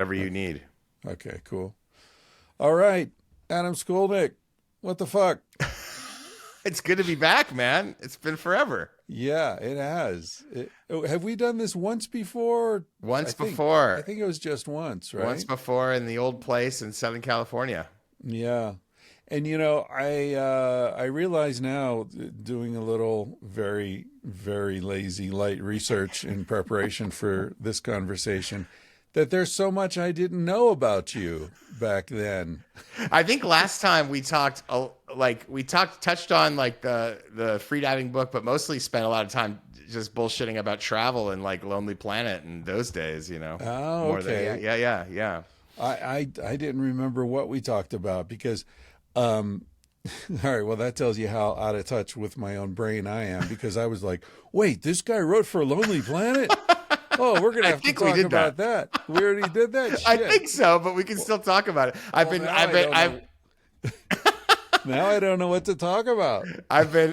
whatever you need. Okay, cool. All right, Adam Skolnick. What the fuck? It's good to be back, man. It's been forever. Yeah, it has. Have we done this once before? I Once think. I before, think it was just once, once right? before in the old place in Southern California. Yeah. And I realize now, doing a little very, very lazy light research in preparation for this conversation, that there's so much I didn't know about you back then. I think last time we talked, touched on like the freediving book, but mostly spent a lot of time just bullshitting about travel and like Lonely Planet and those days, Oh, more than okay. yeah. I didn't remember what we talked about because, all right, well, that tells you how out of touch with my own brain I am, because I was like, wait, this guy wrote for Lonely Planet? Oh, we're gonna I have to think we talk did about that. that. We already did that I shit. think so, but we can still talk about it. Well, now I don't know. Now I don't know what to talk about. I've been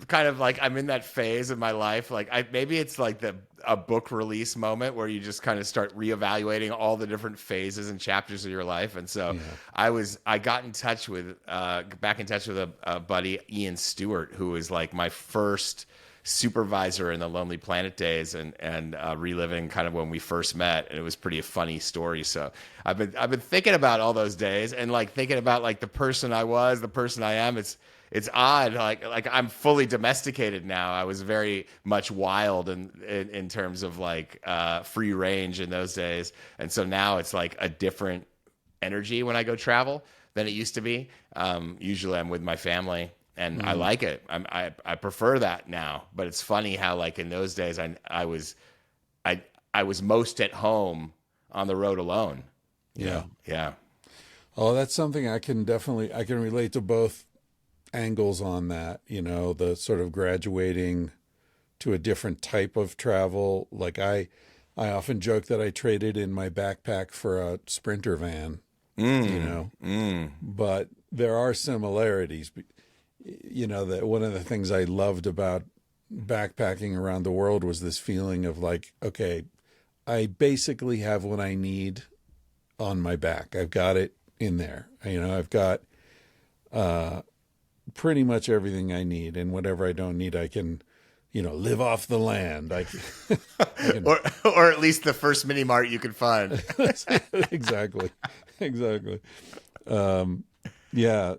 kind of like I'm in that phase of my life. Like maybe it's like a book release moment where you just kind of start reevaluating all the different phases and chapters of your life. And so Yeah. I got in touch with back in touch with a buddy, Ian Stewart, who was like my first supervisor in the Lonely Planet days, and reliving kind of when we first met, and it was pretty a funny story. So I've been thinking about all those days and like thinking about like the person I was, the person I am. It's odd, like I'm fully domesticated now. I was very much wild in terms of like free range in those days, and so now it's like a different energy when I go travel than it used to be. Usually I'm with my family, and I like it. I prefer that now. But it's funny how like in those days I was most at home on the road alone. Yeah. Yeah. Oh, that's something I can relate to both angles on that, the sort of graduating to a different type of travel. Like I often joke that I traded in my backpack for a Sprinter van, but there are similarities. That one of the things I loved about backpacking around the world was this feeling of like, okay, I basically have what I need on my back. I've got it in there. I've got pretty much everything I need, and whatever I don't need, I can, live off the land. I can or at least the first mini mart you could find. exactly, exactly. Yeah.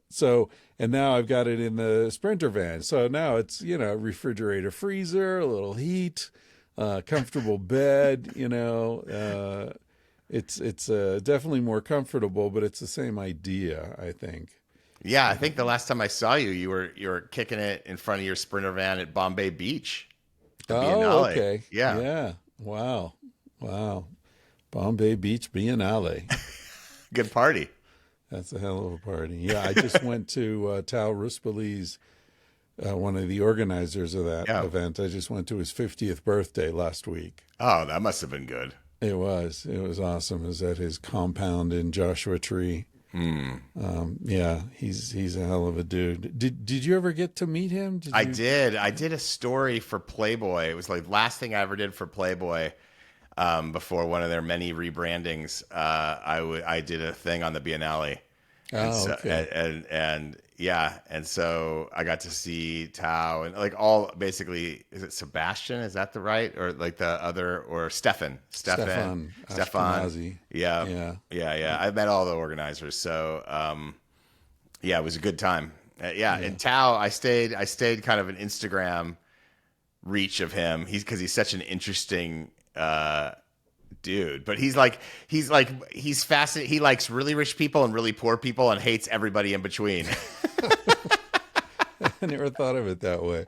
So, and now I've got it in the Sprinter van. So now it's, refrigerator, freezer, a little heat, comfortable bed, it's definitely more comfortable, but it's the same idea, I think. Yeah, I think the last time I saw you, you were kicking it in front of your Sprinter van at Bombay Beach, the Oh, Biennale. okay. Yeah, Yeah. Wow. Wow. Bombay Beach Biennale. good party. That's a hell of a party. Yeah, I just went to Tal Ruspali's, one of the organizers of that Yeah. event. I just went to his 50th birthday last week. Oh, that must have been good. It was awesome. It was at his compound in Joshua Tree. Yeah, he's a hell of a dude. Did you ever get to meet him? I did. I did a story for Playboy. It was like the last thing I ever did for Playboy. Before one of their many rebrandings, I did a thing on the Biennale, and Oh, so, okay. and yeah, and so I got to see Tao and like all basically. Is it Sebastian? Is that the right, or like the other, or Stefan Stefan? Ashkenazi. Yeah, Yeah. yeah. I met all the organizers, so yeah, it was a good time. Yeah, Yeah. and Tao, I stayed kind of an Instagram reach of him. Because he's such an interesting dude, but he's fascinated. He likes really rich people and really poor people and hates everybody in between. I never thought of it that way.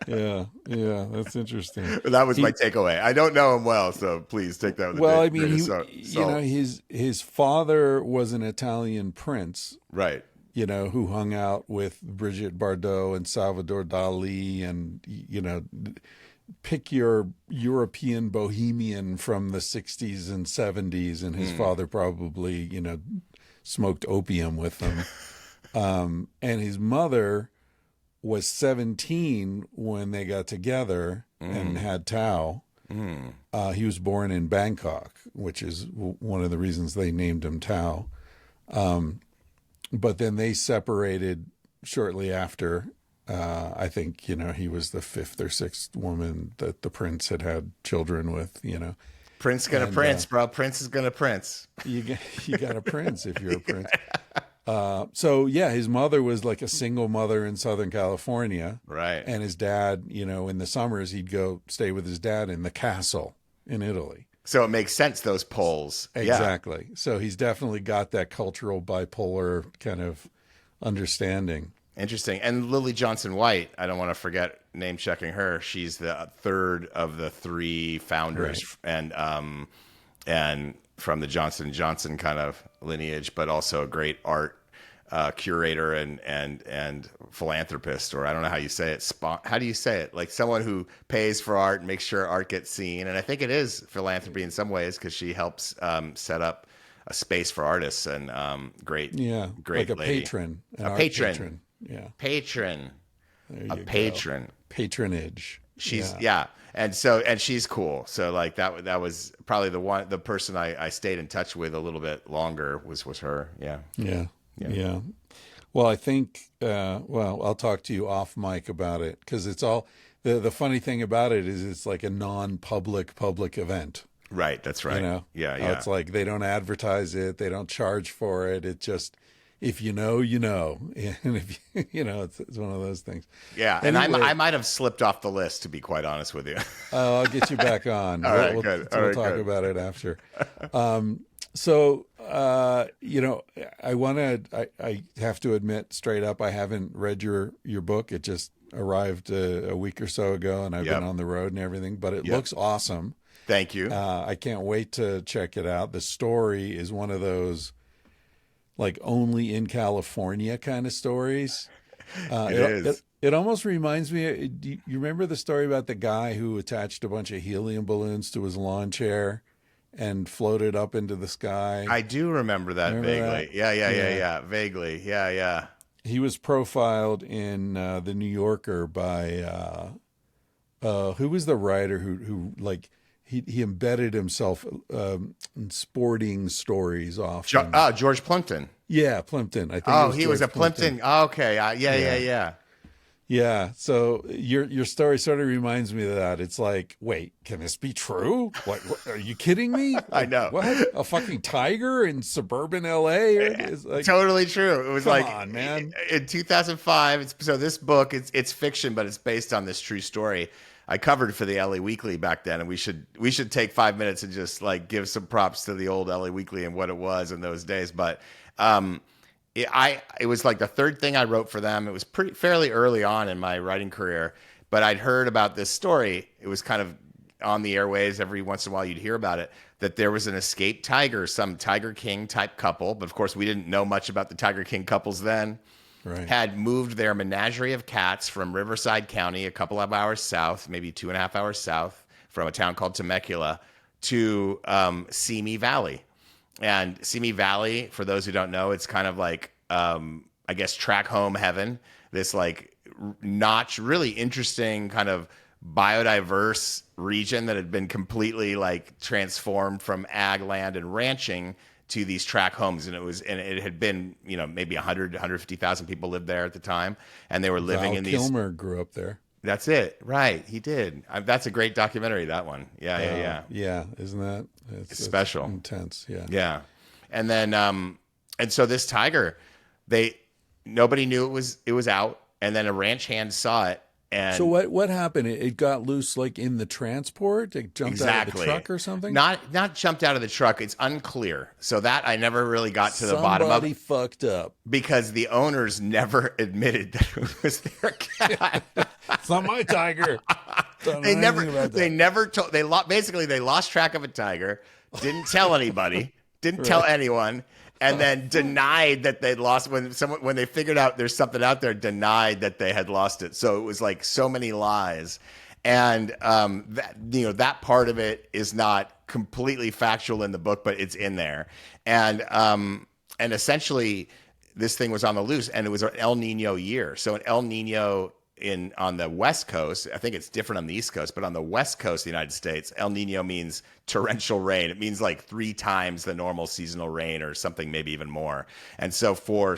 Yeah. Yeah. That's interesting. That was my He, takeaway. I don't know him well, so please take that with well, a I mean, grain of salt. his father was an Italian prince, Right. who hung out with Brigitte Bardot and Salvador Dali, and, pick your European bohemian from the 60s and 70s. And his father probably, smoked opium with them. And his mother was 17 when they got together and had Tao. He was born in Bangkok, which is one of the reasons they named him Tao. But then they separated shortly after. I think, he was the fifth or sixth woman that the prince had children with, Prince gonna prince, bro. Prince is gonna prince. You got a prince if you're a prince. So yeah, his mother was like a single mother in Southern California. Right. And his dad, in the summers, he'd go stay with his dad in the castle in Italy. So it makes sense, those poles. Exactly. Yeah. So he's definitely got that cultural bipolar kind of understanding. Interesting. And Lily Johnson White, I don't want to forget name checking her. She's the third of the three founders, right. And from the Johnson & Johnson kind of lineage, but also a great art curator and philanthropist, or I don't know how you say it. How do you say it? Like someone who pays for art and makes sure art gets seen. And I think it is philanthropy in some ways, because she helps set up a space for artists, and great like a lady. Patron. A patron. Yeah. Patron. A patron. Go. Patronage. She's and she's cool. So like that was probably the person I stayed in touch with a little bit longer was her. Yeah. Well, I think I'll talk to you off mic about it, because it's all the funny thing about it is it's like a non-public event. Right. That's right. Yeah. It's like they don't advertise it, they don't charge for it. It just, if you know, and if it's one of those things. Yeah, anyway, and I might have slipped off the list, to be quite honest with you. I'll get you back on. All right, we'll talk about it after. So I have to admit straight up, I haven't read your book. It just arrived a week or so ago, and I've been on the road and everything. But it looks awesome. Thank you. I can't wait to check it out. The story is one of those, like, only in California kind of stories. It is. It almost reminds me. Do you remember the story about the guy who attached a bunch of helium balloons to his lawn chair and floated up into the sky? I do remember that vaguely. That? Yeah. Vaguely. Yeah. He was profiled in the New Yorker by who was the writer who like. He embedded himself in sporting stories often. George Plimpton. Yeah, Plimpton. I think. He was a Plimpton. Oh, okay. Yeah. Yeah. So your story sort of reminds me of that. It's like, wait, can this be true? What are you kidding me? I know. What? A fucking tiger in suburban LA? It's like, totally true. It was come on, man. In 2005. So this book, it's fiction, but it's based on this true story. I covered for the LA Weekly back then, and we should take 5 minutes and just like give some props to the old LA Weekly and what it was in those days. But it was like the third thing I wrote for them. It was fairly early on in my writing career, but I'd heard about this story. It was kind of on the airways. Every once in a while you'd hear about it, that there was an escaped tiger, some Tiger King type couple. But of course we didn't know much about the Tiger King couples then. Right. Had moved their menagerie of cats from Riverside County, a couple of hours south, maybe 2.5 hours south from a town called Temecula, to Simi Valley. And Simi Valley, for those who don't know, it's kind of like, I guess, track home heaven. This like really interesting kind of biodiverse region that had been completely like transformed from ag land and ranching to these track homes. And it had been, maybe 150,000 people lived there at the time. And they were living in these. Kilmer grew up there. That's it. Right. He did. That's a great documentary, that one. Yeah. Yeah. Isn't that? It's special. Intense. Yeah. Yeah. And then, and so this tiger, nobody knew it was out. And then a ranch hand saw it. And so what happened? It got loose like in the transport? It jumped out of the truck or something? Not jumped out of the truck. It's unclear. So that I never really got to the bottom of. Somebody fucked up. Because the owners never admitted that it was their cat. It's not my tiger. They never told. They lost track of a tiger. Didn't tell anybody. Didn't tell anyone. And then denied that they'd lost when they figured out there's something out there, denied that they had lost it. So it was like so many lies. And that part of it is not completely factual in the book, but it's in there. And essentially this thing was on the loose, and it was an El Nino year. So an El Nino on the West Coast. I think it's different on the East Coast, but on the West Coast of the United States, El Nino means torrential rain. It means like 3 times the normal seasonal rain or something, maybe even more. And so for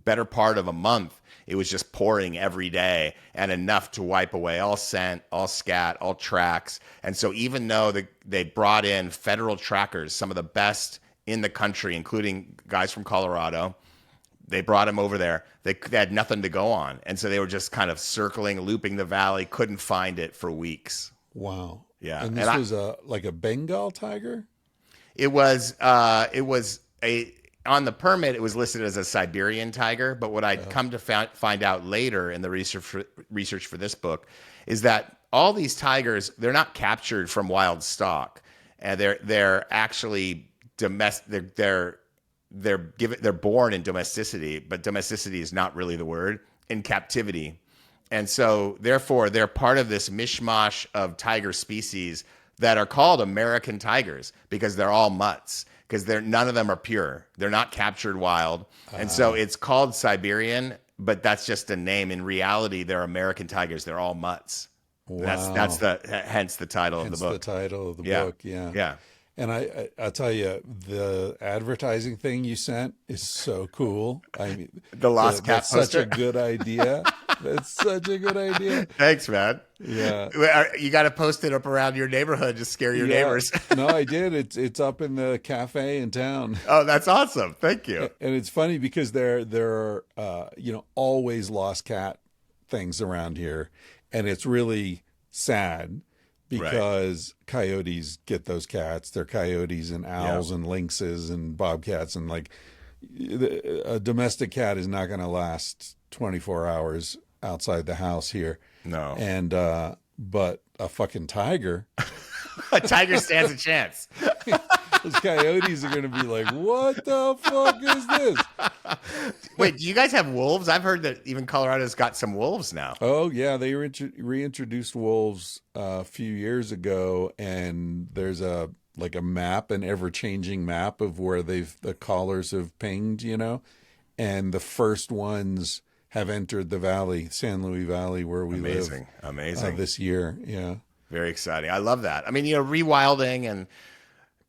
better part of a month, it was just pouring every day and enough to wipe away all scent, all scat, all tracks. And so even though they brought in federal trackers, some of the best in the country, including guys from Colorado, they brought him over there. They had nothing to go on. And so they were just kind of circling, looping the valley, couldn't find it for weeks. Wow. Yeah. And this was like a Bengal tiger? It was on the permit, it was listed as a Siberian tiger. But what I'd come to find out later in the research for this book is that all these tigers, they're not captured from wild stock. And they're actually domestic. They're born in domesticity, but domesticity is not really the word, in captivity. And so therefore they're part of this mishmash of tiger species that are called American tigers because they're all mutts, because none of them are pure. They're not captured wild. And so it's called Siberian, but that's just a name. In reality, they're American tigers. They're all mutts. Wow. Hence the title of the book. The title of the book, yeah. Yeah. And I'll tell you, the advertising thing you sent is so cool. I mean, the lost cat that's poster. such a good idea. That's such a good idea. Thanks, man. Yeah. You got to post it up around your neighborhood to scare your neighbors. No, I did. It's up in the cafe in town. Oh, that's awesome. Thank you. And it's funny because there are always lost cat things around here, and it's really sad because coyotes get those cats. They're coyotes and owls and lynxes and bobcats, and like a domestic cat is not going to last 24 hours outside the house here. No. And but a fucking tiger, a tiger stands a chance. those coyotes are going to be like, what the fuck is this? Wait, do you guys have wolves? I've heard that even Colorado's got some wolves now. Oh, yeah. They reintroduced wolves a few years ago, and there's a map, an ever-changing map of where the collars have pinged, and the first ones have entered the valley, San Luis Valley, where we live. Amazing. This year, yeah. Very exciting. I love that. I mean, rewilding and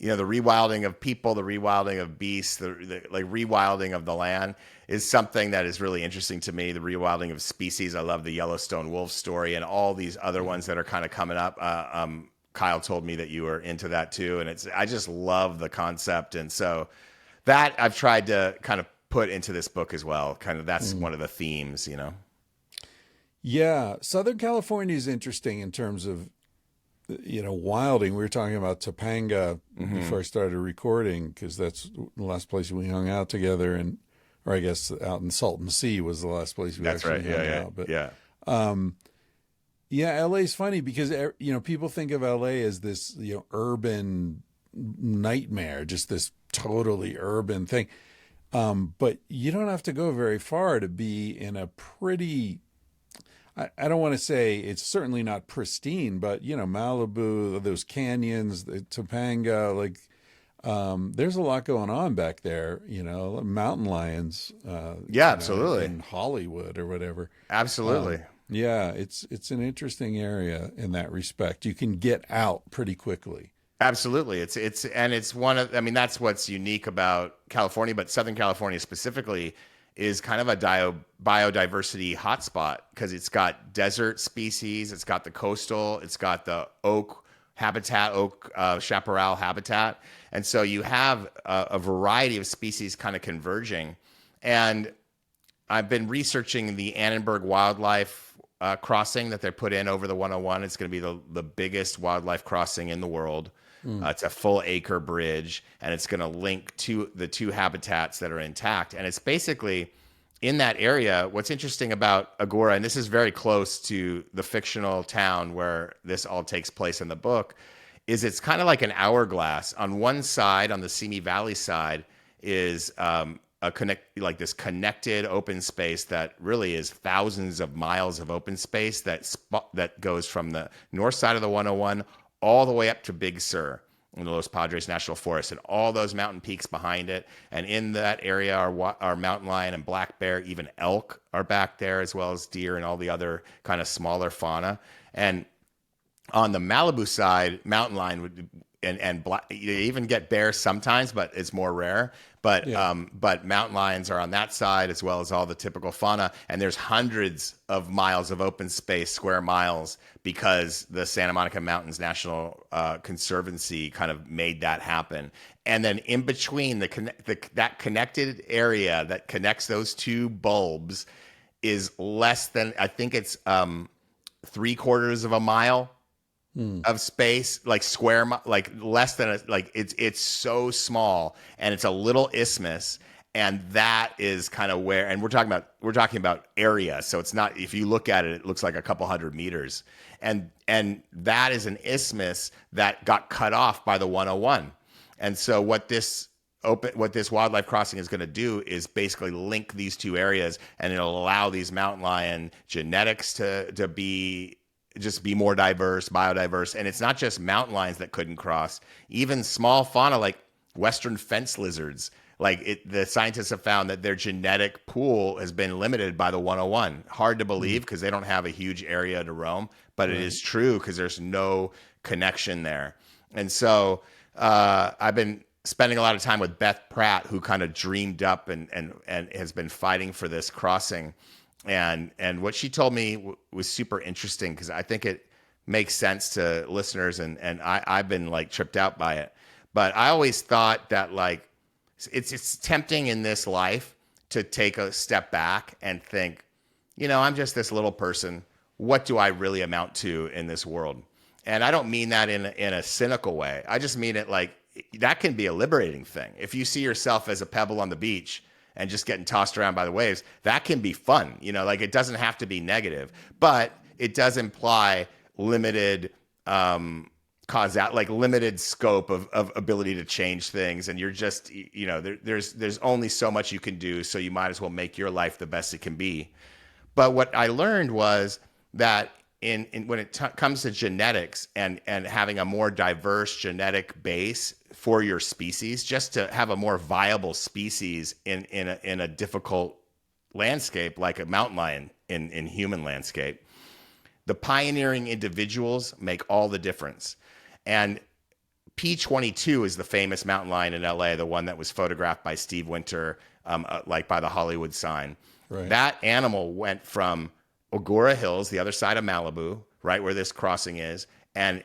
the rewilding of people, the rewilding of beasts, the rewilding of the land is something that is really interesting to me. The rewilding of species. I love the Yellowstone wolf story and all these other ones that are kind of coming up. Kyle told me that you were into that too. And I just love the concept. And so that I've tried to kind of put into this book as well. Kind of that's one of the themes, Yeah. Southern California is interesting in terms of, wilding. We were talking about Topanga before I started recording, because that's the last place we hung out together, or I guess out in Salton Sea was the last place we hung out. But LA's funny because people think of LA as this urban nightmare, just this totally urban thing. But you don't have to go very far to be in a pretty, I don't want to say it's certainly not pristine, but Malibu, those canyons, the Topanga, there's a lot going on back there. Mountain lions. Absolutely. In Hollywood or whatever. Absolutely. It's an interesting area in that respect. You can get out pretty quickly. Absolutely. It's one of, that's what's unique about California, but Southern California specifically is kind of a biodiversity hotspot because it's got desert species, it's got the coastal, it's got the oak habitat, chaparral habitat. And so you have a variety of species kind of converging. And I've been researching the Annenberg Wildlife crossing that they put in over the 101. It's going to be the biggest wildlife crossing in the world. It's a full acre bridge, and it's going to link to the two habitats that are intact. And it's basically in that area. What's interesting about Agora, and this is very close to the fictional town where this all takes place in the book, is it's kind of like an hourglass. On one side, on the Simi Valley side, is this connected open space that really is thousands of miles of open space that goes from the north side of the 101 all the way up to Big Sur. in the Los Padres National Forest, and all those mountain peaks behind it. And in that area are mountain lion and black bear, even elk are back there, as well as deer and all the other kind of smaller fauna. And on the Malibu side, mountain lion would and black, you even get bears sometimes, but it's more rare. But mountain lions are on that side, as well as all the typical fauna. And there's hundreds of miles of open space, square miles, because the Santa Monica Mountains National Conservancy kind of made that happen. And then in between that connected area that connects those two bulbs is less than, I think it's 3/4 of a mile of space, like like less than it's so small, and it's a little isthmus, and that is kind of where, and we're talking about area, so it's not, if you look at it, it looks like a couple hundred meters, and that is an isthmus that got cut off by the 101. And so what this wildlife crossing is going to do is basically link these two areas, and it'll allow these mountain lion genetics to be more diverse, biodiverse. And it's not just mountain lions that couldn't cross, even small fauna like western fence lizards. The scientists have found that their genetic pool has been limited by the 101. Hard to believe because they don't have a huge area to roam, but it is true because there's no connection there. And so I've been spending a lot of time with Beth Pratt, who kind of dreamed up and has been fighting for this crossing. And what she told me was super interesting, because I think it makes sense to listeners, and I've been like tripped out by it. But I always thought that it's tempting in this life to take a step back and think, I'm just this little person. What do I really amount to in this world? And I don't mean that in a cynical way. I just mean it like that can be a liberating thing. If you see yourself as a pebble on the beach and just getting tossed around by the waves, that can be fun. It doesn't have to be negative, but it does imply limited limited scope of ability to change things. And you're just, there's only so much you can do. So you might as well make your life the best it can be. But what I learned was that when it comes to genetics and having a more diverse genetic base for your species, just to have a more viable species in a difficult landscape like a mountain lion in human landscape, the pioneering individuals make all the difference. And P22 is the famous mountain lion in LA, the one that was photographed by Steve Winter, by the Hollywood sign. Right. That animal went from Agoura Hills, the other side of Malibu, right where this crossing is, and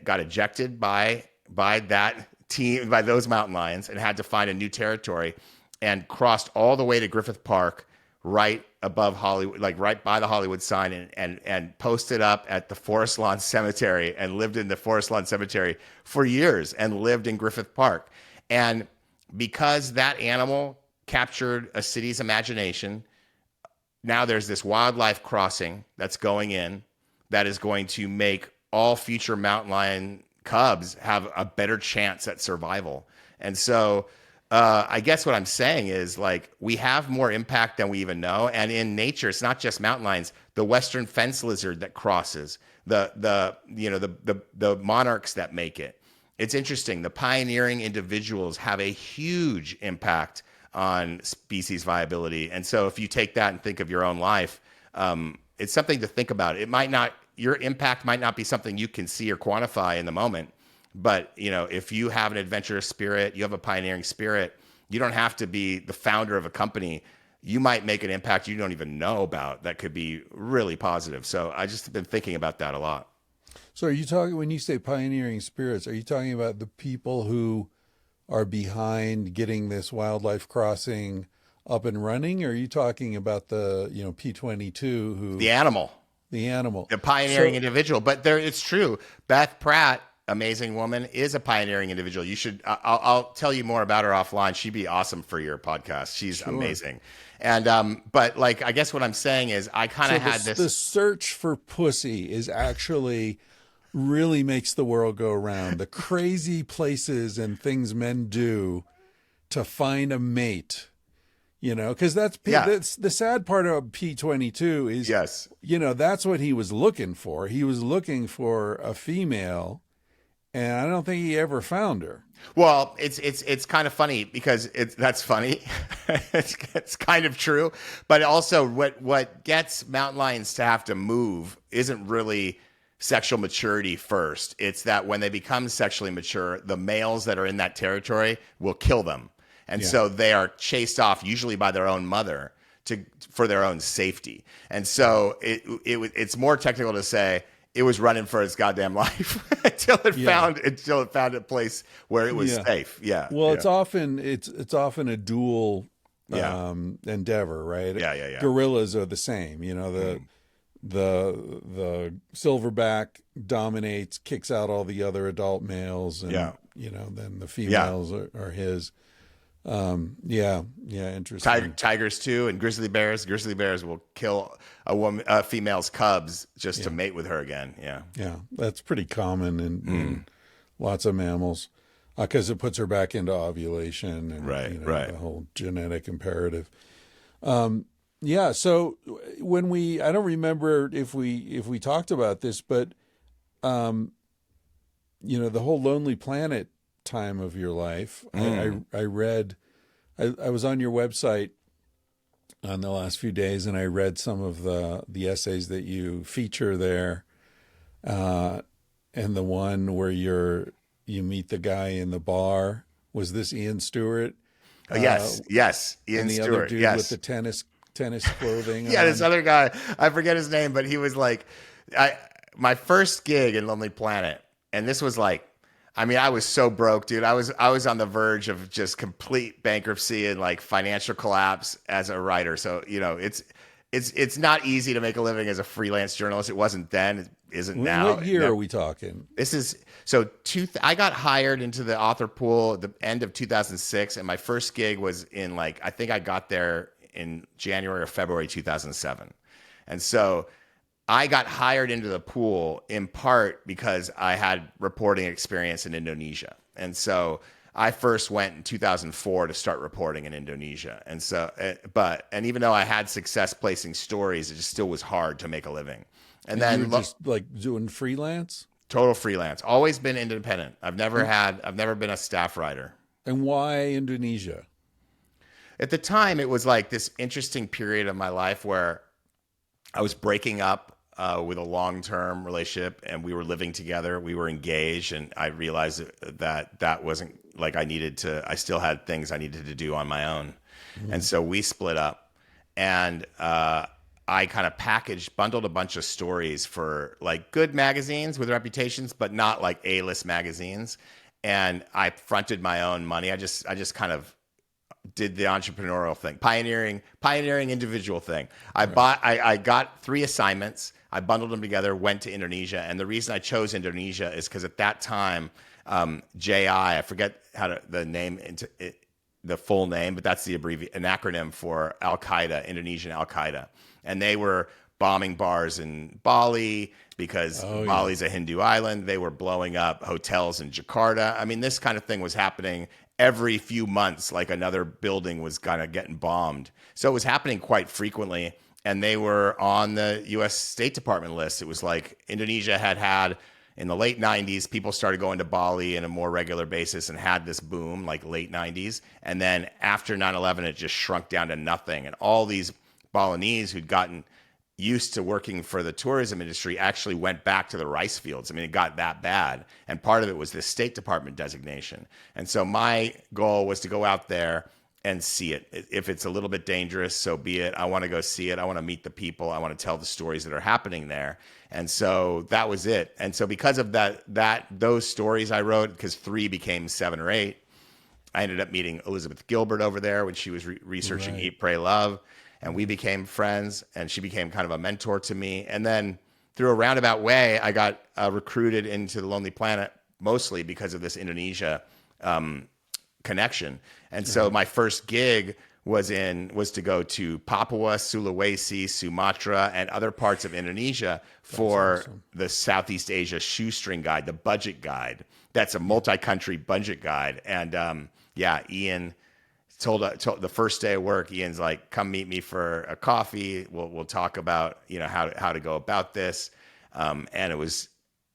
got ejected by that team, by those mountain lions, and had to find a new territory, and crossed all the way to Griffith Park, right above Hollywood, like right by the Hollywood sign, and posted up at the Forest Lawn Cemetery, and lived in the Forest Lawn Cemetery for years, and lived in Griffith Park. And because that animal captured a city's imagination, now there's this wildlife crossing that's going in that is going to make all future mountain lion cubs have a better chance at survival. And so I guess what I'm saying is, we have more impact than we even know. And in nature, it's not just mountain lions. The western fence lizard that crosses, the monarchs that make it. It's interesting. The pioneering individuals have a huge impact on species viability. And so if you take that and think of your own life, it's something to think about. Your impact might not be something you can see or quantify in the moment, but if you have an adventurous spirit, you have a pioneering spirit, you don't have to be the founder of a company. You might make an impact you don't even know about that could be really positive. So I just have been thinking about that a lot. So are you talking, when you say pioneering spirits, are you talking about the people who are behind getting this wildlife crossing up and running? Or are you talking about the, P22 who... The animal. The pioneering individual. But it's true. Beth Pratt, amazing woman, is a pioneering individual. You should, I'll tell you more about her offline. She'd be awesome for your podcast. She's amazing. And, but I guess what I'm saying is I kind of had this. The search for pussy is actually really makes the world go round. The crazy places and things men do to find a mate, because that's the sad part of P22 is, yes, that's what he was looking for. He was looking for a female, and I don't think he ever found her. Well, it's kind of funny because that's funny. It's kind of true, but also what gets mountain lions to have to move isn't really sexual maturity first. It's that when they become sexually mature, the males that are in that territory will kill them, and Yeah. so they are chased off usually by their own mother for their own safety. And so it's more technical to say it was running for its goddamn life Yeah. until it found a place where it was Yeah. safe. Yeah. Well, Yeah. it's often a dual Yeah. endeavor, right? Yeah. Yeah. Yeah. Gorillas are the same. The silverback dominates, kicks out all the other adult males, Yeah. and then the Yeah. females are his. Yeah, interesting. Tigers too, and grizzly bears. Grizzly bears will kill a female's cubs just to Yeah, mate with her again. Yeah. yeah, that's pretty common in lots of mammals because it puts her back into ovulation and Right. Right. the whole genetic imperative. Yeah, so I don't remember if we talked about this, but the whole Lonely Planet time of your life, I read, I was on your website on the last few days, and I read some of the essays that you feature there, and the one where you meet the guy in the bar. Was this Ian Stewart? Yes. Yes. And Ian the Stewart. other dude Yes. with the tennis clothing Yeah, on? this other guy, I forget his name, but he was like, my first gig in Lonely Planet, and this was like, I mean, I was so broke, dude. I was on the verge of just complete bankruptcy and like financial collapse as a writer. So it's not easy to make a living as a freelance journalist. It wasn't then, it isn't now. What year are we talking? This is I got hired into the author pool at the end of 2006, and my first gig was in I think I got there in January or February 2007. And so I got hired into the pool in part because I had reporting experience in Indonesia. And so I first went in 2004 to start reporting in Indonesia. And so, and even though I had success placing stories, it just still was hard to make a living. And You then were just doing freelance? total freelance, always been independent. I've never been a staff writer. And why Indonesia? At the time, it was like this interesting period of my life where I was breaking up with a long-term relationship, and we were living together. We were engaged, and I realized that wasn't like I still had things I needed to do on my own. And so we split up, and I kind of bundled a bunch of stories for like good magazines with reputations, but not like A-list magazines. And I fronted my own money. I just kind of did the entrepreneurial thing, pioneering individual thing. I got 3 assignments. I bundled them together, went to Indonesia. And the reason I chose Indonesia is because at that time, JI, I forget the name, the full name, but that's an acronym for Al-Qaeda, Indonesian Al-Qaeda. And they were bombing bars in Bali because Bali's a Hindu island. They were blowing up hotels in Jakarta. I mean, this kind of thing was happening every few months, like another building was kind of getting bombed. So it was happening quite frequently. And they were on the U.S. State Department list. It was like Indonesia had in the late 90s, people started going to Bali on a more regular basis and had this boom, like late 90s. And then after 9/11, it just shrunk down to nothing. And all these Balinese who'd gotten used to working for the tourism industry actually went back to the rice fields. I mean, it got that bad. And part of it was this State Department designation. And so my goal was to go out there and see it. If it's a little bit dangerous, so be it. I want to go see it. I want to meet the people. I want to tell the stories that are happening there. And so that was it. And so because of those stories I wrote, because 3 became 7 or 8, I ended up meeting Elizabeth Gilbert over there when she was researching Right. Eat, Pray, Love. And we became friends, and she became kind of a mentor to me. And then through a roundabout way, I got recruited into the Lonely Planet, mostly because of this Indonesia connection. And so my first gig was to go to Papua, Sulawesi, Sumatra, and other parts of Indonesia for the Southeast Asia Shoestring Guide, the budget guide. That's a multi-country budget guide. And Ian told the first day of work, Ian's like, come meet me for a coffee. We'll talk about, how to go about this. And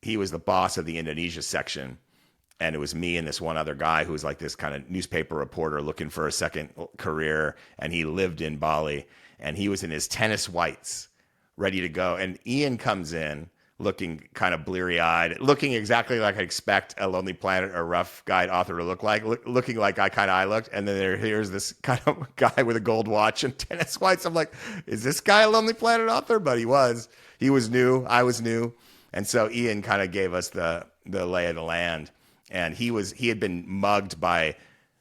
he was the boss of the Indonesia section. and it was me and this one other guy who was like this kind of newspaper reporter looking for a second career, and he lived in Bali, and he was in his tennis whites, ready to go. And Ian comes in looking kind of bleary-eyed, looking exactly like I expect a Lonely Planet or Rough Guide author to look like, looking like I looked. And then here's this kind of guy with a gold watch and tennis whites. I'm like, is this guy a Lonely Planet author? But he was. He was new. I was new. And so Ian kind of gave us the lay of the land. And he had been mugged by,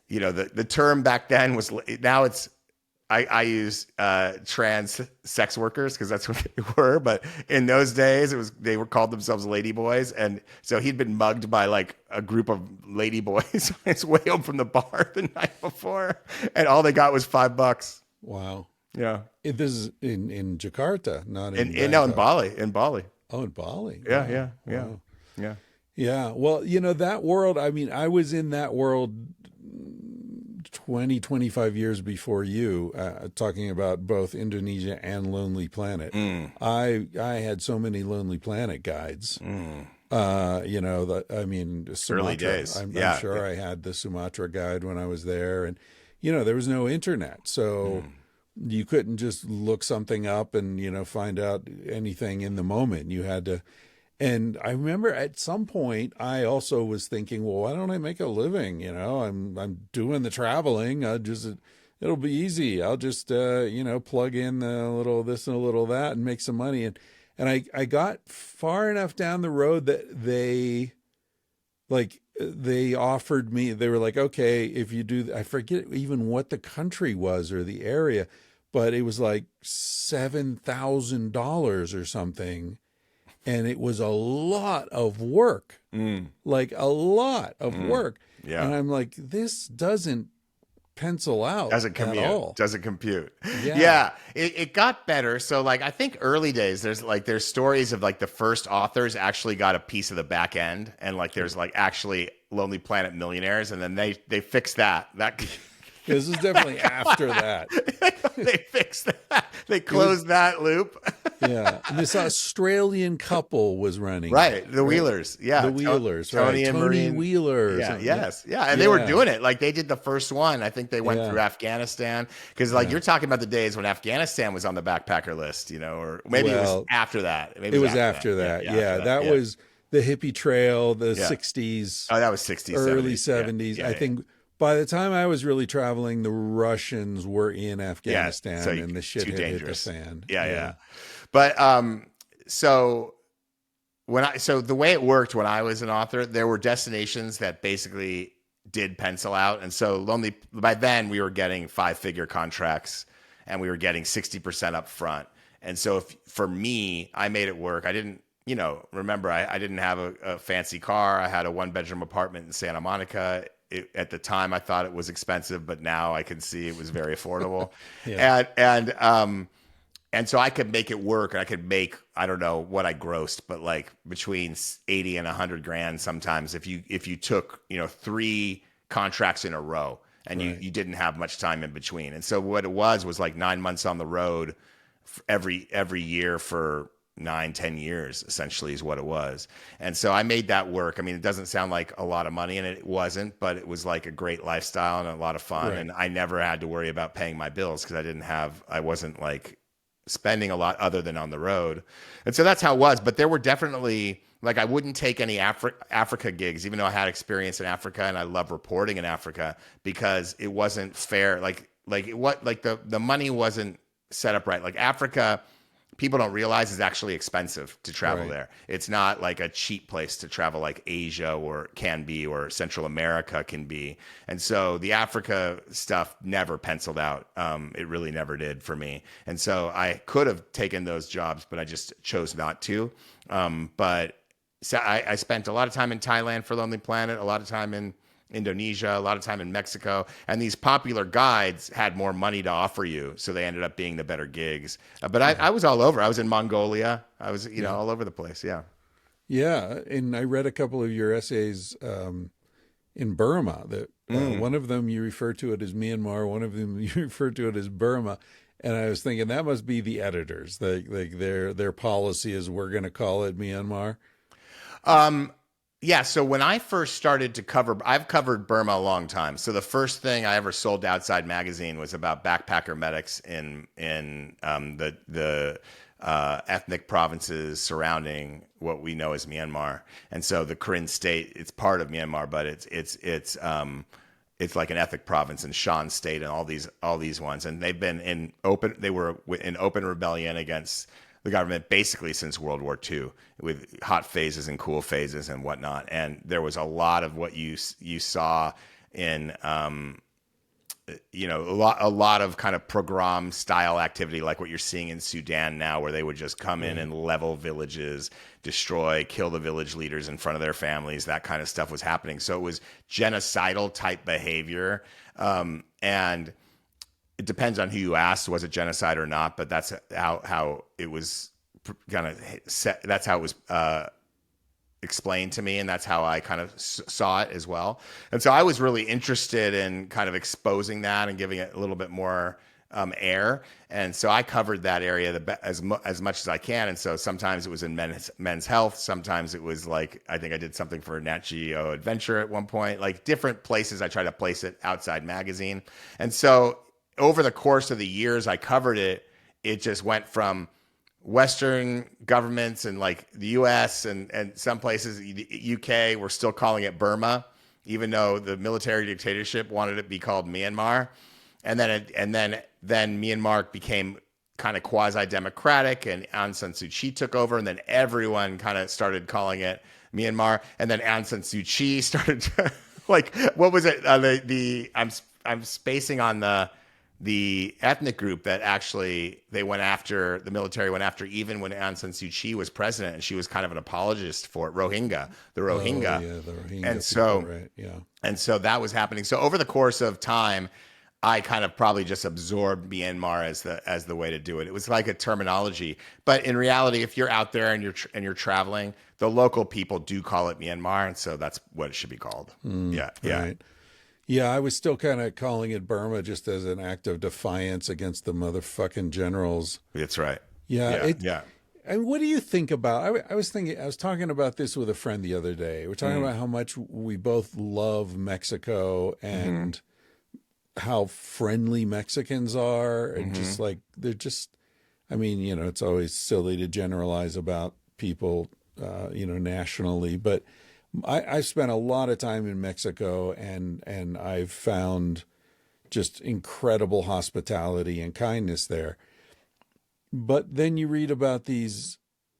the term back then was, now it's, I use trans sex workers because that's what they were. But in those days, they were called themselves lady boys. And so he'd been mugged by like a group of lady boys on his way home from the bar the night before. And all they got was $5. Wow. Yeah. This is in Jakarta, not in in Bali. In Bali. Oh, in Bali. Yeah, Wow. yeah, yeah. Wow. Yeah. Yeah. Well, that world, I mean, I was in that world 25 years before you, talking about both Indonesia and Lonely Planet. I had so many Lonely Planet guides. I mean, Sumatra. Early days. I'm Yeah. sure I had the Sumatra guide when I was there. And, there was no internet. So you couldn't just look something up and, find out anything in the moment. You had to. And I remember at some point I also was thinking, well, why don't I make a living? I'm doing the traveling. It'll be easy. I'll just plug in a little this and a little that and make some money. And I got far enough down the road that they offered me. They were like, okay, if you do, I forget even what the country was or the area, but it was like $7,000 or something. And it was a lot of work, like a lot of work. Yeah. And I'm like, this doesn't pencil out Doesn't at compute. all. Doesn't compute. Yeah. Yeah. It got better. So like, I think early days, there's stories of like the first authors actually got a piece of the back end. And like, there's like actually Lonely Planet millionaires. And then they fixed that. This is definitely after that. They fixed that. They closed that loop. Yeah. And this Australian couple was running. Right. The Wheelers. Yeah. The Wheelers. Tony right. and Tony Maureen. Wheelers. Yeah. Yes. Yeah. And they were doing it. Like they did the first one. I think they went through Afghanistan. Because like you're talking about the days when Afghanistan was on the backpacker list, or maybe it was after that. Maybe it was after that. Yeah. That was the hippie trail, the 60s. Oh, that was 60s, early 70s. 70s. I think by the time I was really traveling, the Russians were in Afghanistan and the shit had hit the fan. Yeah. But so the way it worked when I was an author, there were destinations that basically did pencil out. And so by then we were getting 5-figure contracts and we were getting 60% up front. And so for me, I made it work. I didn't, remember I didn't have a fancy car. I had a 1-bedroom apartment in Santa Monica. At the time I thought it was expensive, but now I can see it was very affordable. And so I could make it work, and I could make, I don't know what I grossed, but like between 80 and 100 grand sometimes if you took, 3 contracts in a row and you didn't have much time in between. And so what it was like 9 months on the road every year for 9-10 years, essentially, is what it was. And so I made that work. I mean, it doesn't sound like a lot of money, and it wasn't, but it was like a great lifestyle and a lot of fun. And I never had to worry about paying my bills because I wasn't like spending a lot other than on the road. And so that's how it was. But there were definitely, like, I wouldn't take any Africa gigs, even though I had experience in Africa and I love reporting in Africa, because it wasn't fair. The money wasn't set up right. Like Africa, people don't realize is actually expensive to travel there. It's not like a cheap place to travel like Asia can be, or Central America can be. And so the Africa stuff never penciled out. It really never did for me. And so I could have taken those jobs, but I just chose not to. But so I spent a lot of time in Thailand for Lonely Planet, a lot of time in Indonesia, a lot of time in Mexico, and these popular guides had more money to offer you, so they ended up being the better gigs. But I was all over. I was in Mongolia. I was, all over the place. Yeah. Yeah, and I read a couple of your essays in Burma. That one of them you refer to it as Myanmar, one of them you refer to it as Burma, and I was thinking that must be the editors. Their policy is we're going to call it Myanmar. Yeah, so when I first started to cover, I've covered Burma a long time. So the first thing I ever sold to Outside Magazine was about backpacker medics in the ethnic provinces surrounding what we know as Myanmar. And so the Karen State, it's part of Myanmar, but it's like an ethnic province in Shan State and all these ones. And they were in open rebellion against the government basically since World War II, with hot phases and cool phases and whatnot. And there was a lot of what you saw in, a lot of kind of pogrom style activity, like what you're seeing in Sudan now, where they would just come in and level villages, destroy, kill the village leaders in front of their families. That kind of stuff was happening. So it was genocidal type behavior. And it depends on who you ask, was it genocide or not, but that's how it was kind of set. That's how it was explained to me, and that's how I kind of saw it as well. And so I was really interested in kind of exposing that and giving it a little bit more air. And so I covered that area as much as I can. And so sometimes it was in men's health. Sometimes it was like, I think I did something for Nat Geo Adventure at one point, like different places. I tried to place it Outside Magazine. And so over the course of the years I covered it, it just went from Western governments and like the US and some places, the UK, were still calling it Burma, even though the military dictatorship wanted it to be called Myanmar. And then Myanmar became kind of quasi-democratic, and Aung San Suu Kyi took over, and then everyone kind of started calling it Myanmar. And then Aung San Suu Kyi started to, like, what was it? I'm spacing on the ethnic group that actually the military went after, even when Aung San Suu Kyi was president, and she was kind of an apologist for it. The Rohingya. Oh, yeah, the Rohingya And so, people, right, yeah. and so that was happening. So over the course of time, I kind of probably just absorbed Myanmar as the way to do it. It was like a terminology, but in reality, if you're out there and you're traveling, the local people do call it Myanmar, and so that's what it should be called. Yeah. Right. Yeah, I was still kind of calling it Burma just as an act of defiance against the motherfucking generals. That's right. Yeah. Yeah. And what do you think about? I was talking about this with a friend the other day. We're talking about how much we both love Mexico and how friendly Mexicans are, and just like they're just. I mean, it's always silly to generalize about people, nationally, but I've spent a lot of time in Mexico, and I've found just incredible hospitality and kindness there. But then you read about these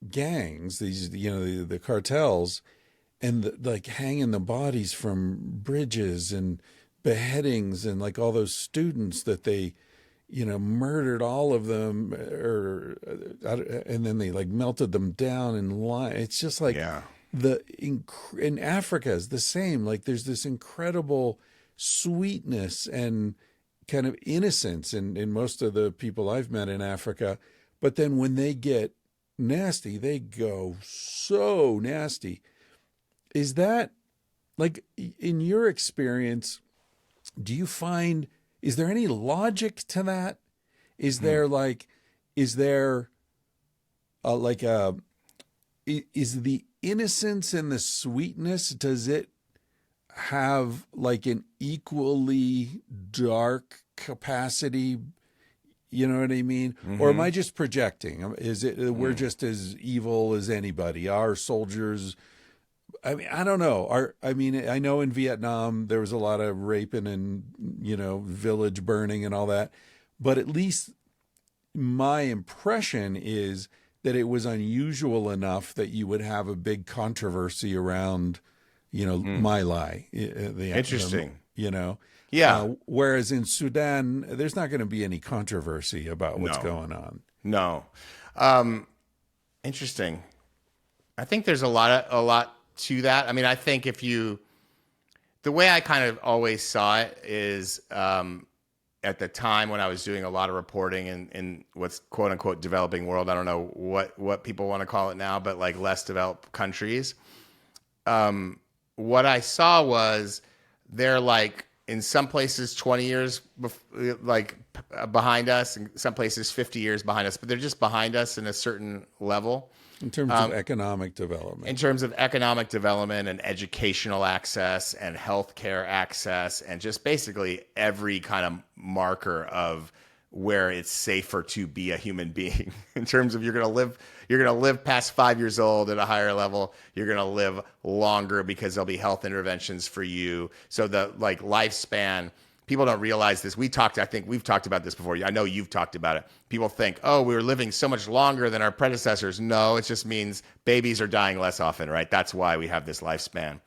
gangs, the cartels, and like hanging the bodies from bridges and beheadings, and like all those students that they, murdered all of them, and then they like melted them down in line. It's just like in Africa is the same. Like there's this incredible sweetness and kind of innocence in most of the people I've met in Africa. But then when they get nasty, they go so nasty. Is that, like, in your experience, do you find, is there any logic to that? Is there is the innocence and the sweetness, does it have like an equally dark capacity? You know what I mean? Or am I just projecting? Is it we're just as evil as anybody? Our soldiers, I mean, I don't know. I know in Vietnam there was a lot of raping and, village burning and all that. But at least my impression is that it was unusual enough that you would have a big controversy around, My Lai. Interesting. Yeah. Whereas in Sudan, there's not going to be any controversy about what's going on. No. Interesting. I think there's a lot to that. I mean, I think the way I kind of always saw it is, at the time when I was doing a lot of reporting in what's quote unquote developing world, I don't know what people want to call it now, but like less developed countries. What I saw was they're like, in some places 20 years behind us, in some places 50 years behind us, but they're just behind us in a certain level. In terms of economic development. In terms of economic development and educational access and healthcare access and just basically every kind of marker of where it's safer to be a human being. In terms of you're going to live past 5 years old at a higher level. You're going to live longer because there'll be health interventions for you. So the like lifespan, people don't realize this. I think we've talked about this before. I know you've talked about it. People think, oh, we were living so much longer than our predecessors. No, it just means babies are dying less often, right? That's why we have this lifespan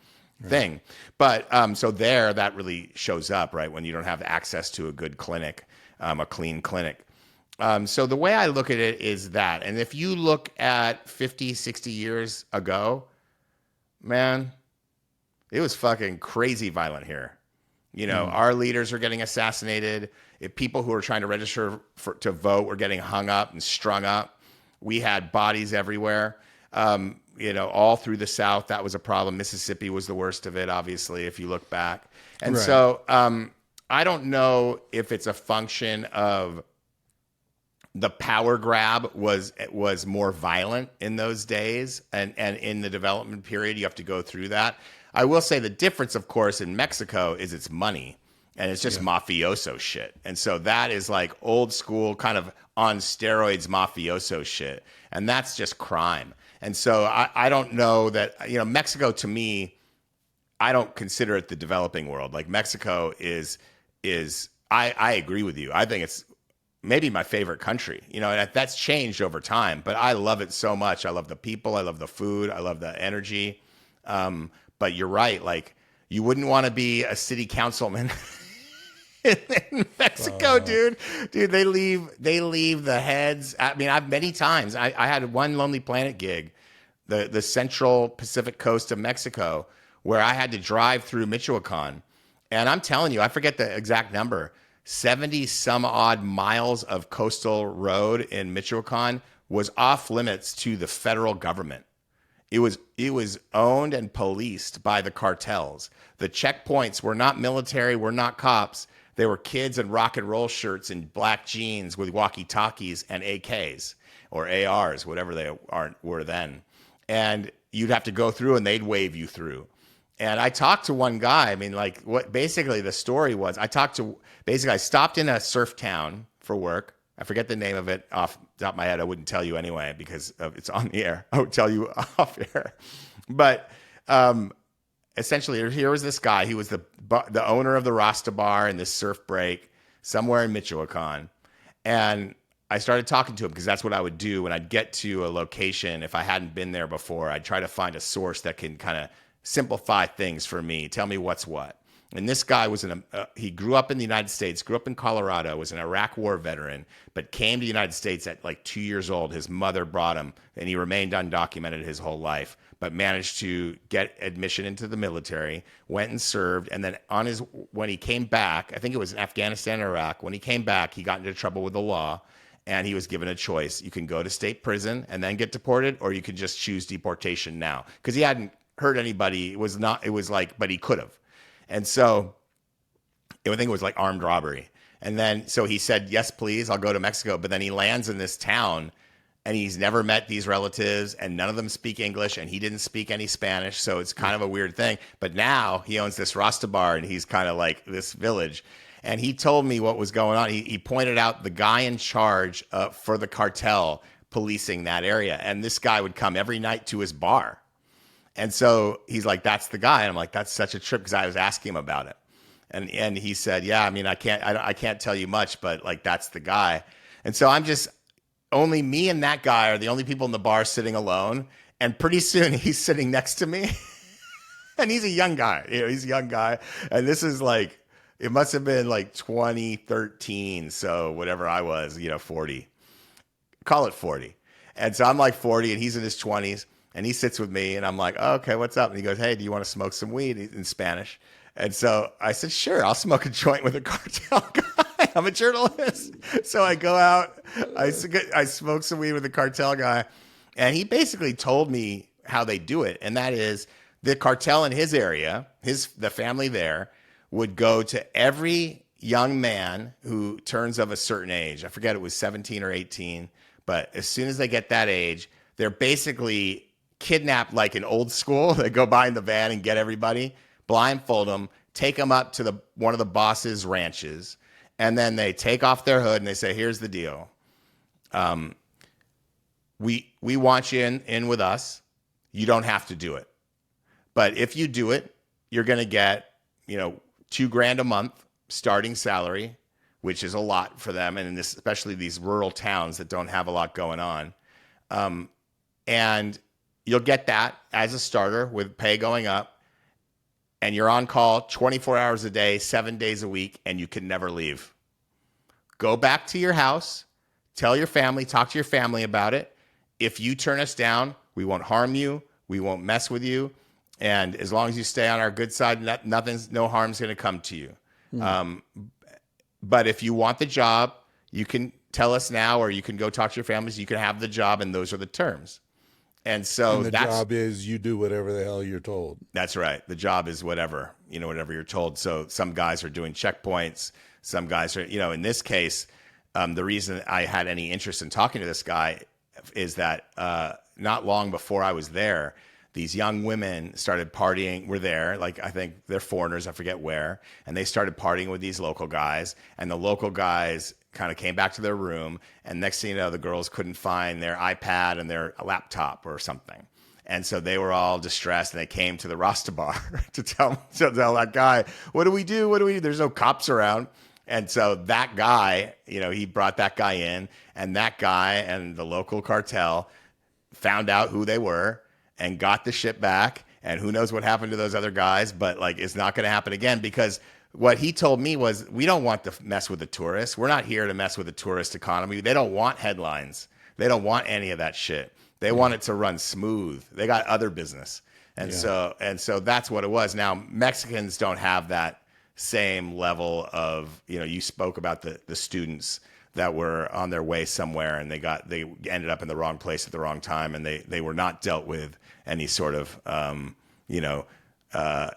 thing. But so that really shows up, right? When you don't have access to a good clinic, a clean clinic. So the way I look at it is that, and if you look at 50, 60 years ago, man, it was fucking crazy violent here. You know, our leaders are getting assassinated. If people who are trying to register to vote were getting hung up and strung up. We had bodies everywhere. All through the South, that was a problem. Mississippi was the worst of it, obviously, if you look back. And so I don't know if it's a function of the power grab was more violent in those days. And in the development period, you have to go through that. I will say the difference, of course, in Mexico is it's money and it's just mafioso shit. And so that is like old school kind of on steroids mafioso shit. And that's just crime. And so I don't know that, Mexico to me, I don't consider it the developing world. Like Mexico is I agree with you. I think it's maybe my favorite country, and that's changed over time, but I love it so much. I love the people. I love the food. I love the energy. But you're right. Like you wouldn't want to be a city councilman in Mexico, dude. They leave the heads. I mean, I've many times, I had one Lonely Planet gig, the central Pacific coast of Mexico, where I had to drive through Michoacan. And I'm telling you, I forget the exact number, 70 some odd miles of coastal road in Michoacan was off limits to the federal government. It was owned and policed by the cartels. The checkpoints were not military, were not cops. They were kids in rock and roll shirts and black jeans with walkie-talkies and AKs or ARs, whatever they were then. And you'd have to go through and they'd wave you through. And I talked to one guy. I mean, like what basically the story was, I stopped in a surf town for work. I forget the name of it off the top of my head. I wouldn't tell you anyway because it's on the air. I would tell you off air. But essentially, here was this guy. He was the owner of the Rasta Bar in this surf break somewhere in Michoacan. And I started talking to him because that's what I would do when I'd get to a location. If I hadn't been there before, I'd try to find a source that can kind of simplify things for me, tell me what's what. And this guy was he grew up in the United States, grew up in Colorado, was an Iraq war veteran, but came to the United States at like 2 years old. His mother brought him, and he remained undocumented his whole life, but managed to get admission into the military, went and served. And then when he came back, I think it was in Afghanistan or Iraq, when he came back, he got into trouble with the law, and he was given a choice. You can go to state prison and then get deported, or you can just choose deportation now. Because he hadn't hurt anybody. But he could have. And so I think it was like armed robbery. And then, so he said, yes, please, I'll go to Mexico. But then he lands in this town and he's never met these relatives and none of them speak English and he didn't speak any Spanish. So it's kind of a weird thing. But now he owns this Rasta bar and he's kind of like this village. And he told me what was going on. He pointed out the guy in charge for the cartel policing that area. And this guy would come every night to his bar. And so he's like, that's the guy. And I'm like, that's such a trip, because I was asking him about it. And he said, yeah, I mean, I can't tell you much, but like, that's the guy. And so only me and that guy are the only people in the bar sitting alone. And pretty soon he's sitting next to me and he's a young guy, he's a young guy. And this is like, it must have been like 2013. So whatever I was, 40, call it 40. And so I'm like 40 and he's in his 20s. And he sits with me and I'm like, oh, okay, what's up? And he goes, hey, do you want to smoke some weed in Spanish? And so I said, sure, I'll smoke a joint with a cartel guy. I'm a journalist. So I go out, I smoke some weed with a cartel guy. And he basically told me how they do it. And that is the cartel in his area, the family there, would go to every young man who turns of a certain age. I forget, it was 17 or 18, but as soon as they get that age, they're basically kidnapped like in old school. They go by in the van and get everybody, blindfold them, take them up to one of the boss's ranches, and then they take off their hood and they say, here's the deal. We want you in with us. You don't have to do it. But if you do it, you're going to get, $2,000 a month starting salary, which is a lot for them. And especially these rural towns that don't have a lot going on. And you'll get that as a starter with pay going up. And you're on call 24 hours a day, 7 days a week, and you can never leave. Go back to your house, tell your family, talk to your family about it. If you turn us down, we won't harm you. We won't mess with you. And as long as you stay on our good side, no harm's going to come to you. But if you want the job, you can tell us now, or you can go talk to your families. You can have the job, and those are the terms. And so the job is you do whatever the hell you're told. That's right. The job is whatever you're told. So some guys are doing checkpoints. Some guys are, in this case, the reason I had any interest in talking to this guy is that not long before I was there, these young women started partying. We're there, like I think they're foreigners, I forget where, and they started partying with these local guys, and the local guys kind of came back to their room, and next thing you know, the girls couldn't find their iPad and their laptop or something. And so they were all distressed, and they came to the Rasta bar to tell that guy, what do we do? What do we do? There's no cops around. And so that guy, he brought that guy in, and that guy and the local cartel found out who they were and got the shit back. And who knows what happened to those other guys, but it's not going to happen again, because what he told me was, we don't want to mess with the tourists. We're not here to mess with the tourist economy. They don't want headlines. They don't want any of that shit. They want it to run smooth. They got other business. And so that's what it was. Now, Mexicans don't have that same level of, you spoke about the students that were on their way somewhere, and they ended up in the wrong place at the wrong time, and they were not dealt with any sort of,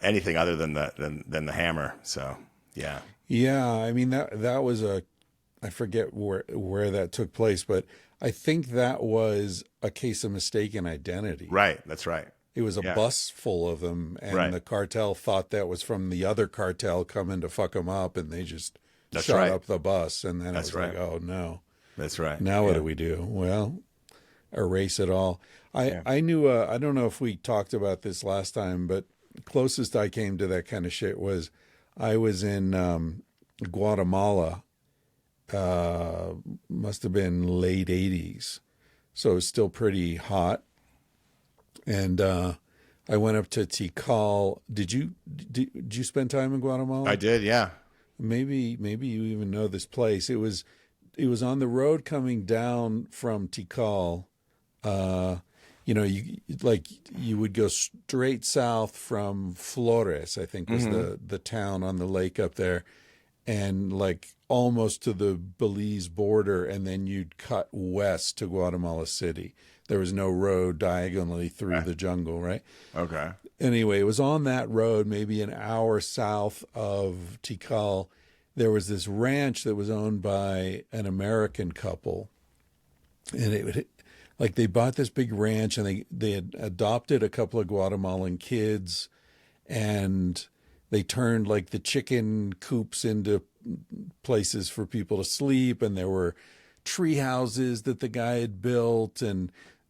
anything other than the hammer. So, yeah. Yeah. I mean, that was I forget where that took place, but I think that was a case of mistaken identity. Right. That's right. It was a bus full of them, and the cartel thought that was from the other cartel coming to fuck them up, and they just shot up the bus. And then it was like, oh no. That's right. Now what do we do? Well, erase it all. I knew, I don't know if we talked about this last time, but closest I came to that kind of shit was I was in Guatemala, must have been late 80s. So it was still pretty hot. And I went up to Tikal. Did you spend time in Guatemala? I did, yeah. Maybe you even know this place. It was on the road coming down from Tikal. You would go straight south from Flores, I think was the town on the lake up there, and almost to the Belize border, and then you'd cut west to Guatemala City. There was no road diagonally through the jungle, right? Okay. Anyway, it was on that road, maybe an hour south of Tikal. There was this ranch that was owned by an American couple, and they bought this big ranch, and they had adopted a couple of Guatemalan kids, and they turned the chicken coops into places for people to sleep, and there were tree houses that the guy had built, and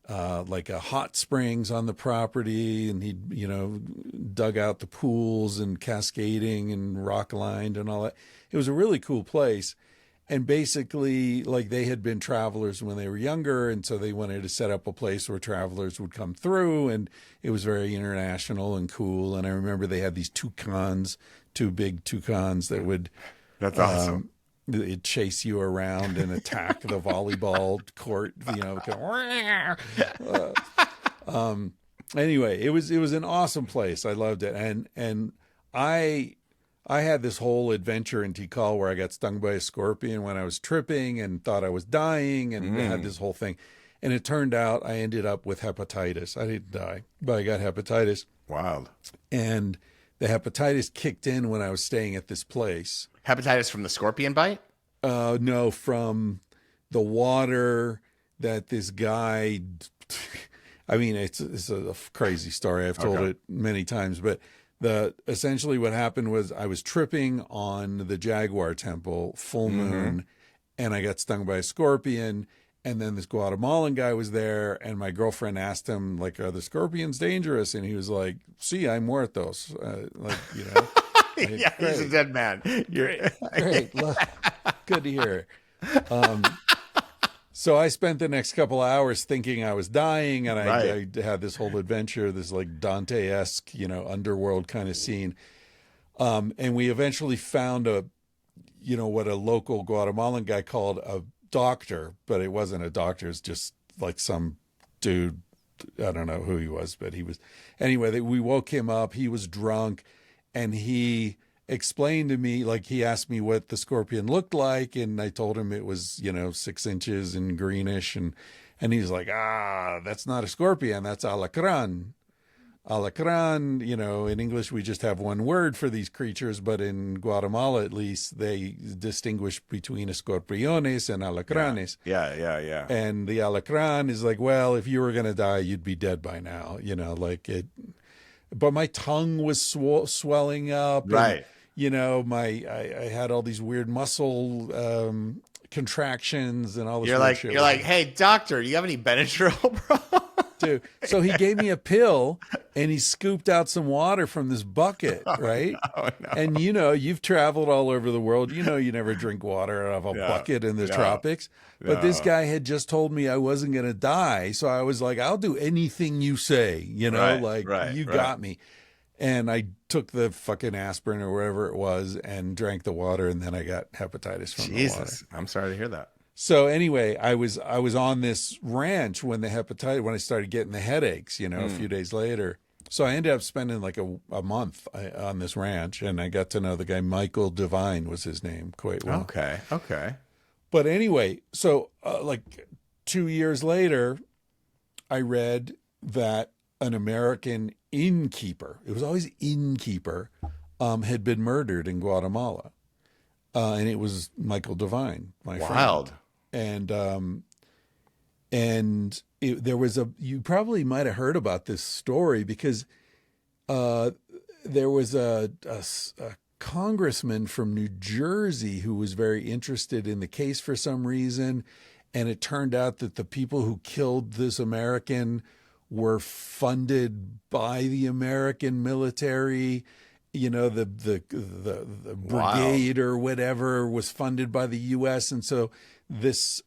a hot springs on the property, and he dug out the pools and cascading and rock lined and all that. It was a really cool place. And basically, they had been travelers when they were younger, and so they wanted to set up a place where travelers would come through, and it was very international and cool. And I remember they had these toucans, two big toucans that would... That's awesome. It'd chase you around and attack the volleyball court, Anyway, it was an awesome place. I loved it. And I had this whole adventure in Tikal where I got stung by a scorpion when I was tripping and thought I was dying, and had this whole thing. And it turned out I ended up with hepatitis. I didn't die, but I got hepatitis. Wild. And the hepatitis kicked in when I was staying at this place. Hepatitis from the scorpion bite? No, from the water that this guy. I mean, it's a crazy story. I've told it many times, but essentially what happened was I was tripping on the Jaguar Temple, full moon, and I got stung by a scorpion. And then this Guatemalan guy was there, and my girlfriend asked him, like, "Are the scorpions dangerous?" And he was like, "Sí, hay muertos." Yeah, he's a dead man. Great. Look, good to hear. So I spent the next couple of hours thinking I was dying, and I had this whole adventure, this like Dante-esque, underworld kind of scene. And we eventually found what a local Guatemalan guy called a doctor, but it wasn't a doctor. It's just like some dude. I don't know who he was, but he was. Anyway, we woke him up. He was drunk, and he explained to me, like, he asked me what the scorpion looked like, and I told him it was 6 inches and greenish, and he's like, that's not a scorpion, that's alacran. Alacran, in English we just have one word for these creatures, but in Guatemala at least they distinguish between escorpiones and alacranes. Yeah. And the alacran is like, well, if you were going to die, you'd be dead by now, like it. But my tongue was swelling up. Right. And, I had all these weird muscle contractions and all this. You're like, hey, doctor, do you have any Benadryl, bro? Dude. So he gave me a pill and he scooped out some water from this bucket, right? No. And you've traveled all over the world. You never drink water out of a bucket in the tropics. But this guy had just told me I wasn't going to die. So I was like, I'll do anything you say, you got me. And I took the fucking aspirin or whatever it was and drank the water, and then I got hepatitis from the water. I'm sorry to hear that. So anyway, I was on this ranch when I started getting the headaches, a few days later. So I ended up spending like a month on this ranch, and I got to know the guy. Michael Devine was his name, quite well. Okay. But anyway, so like 2 years later, I read that an American innkeeper, it was always innkeeper, had been murdered in Guatemala. And it was Michael Devine, my friend. Wild. There was you probably might have heard about this story because there was a congressman from New Jersey who was very interested in the case for some reason. And it turned out that the people who killed this American were funded by the American military. The brigade or whatever was funded by the U.S. And so this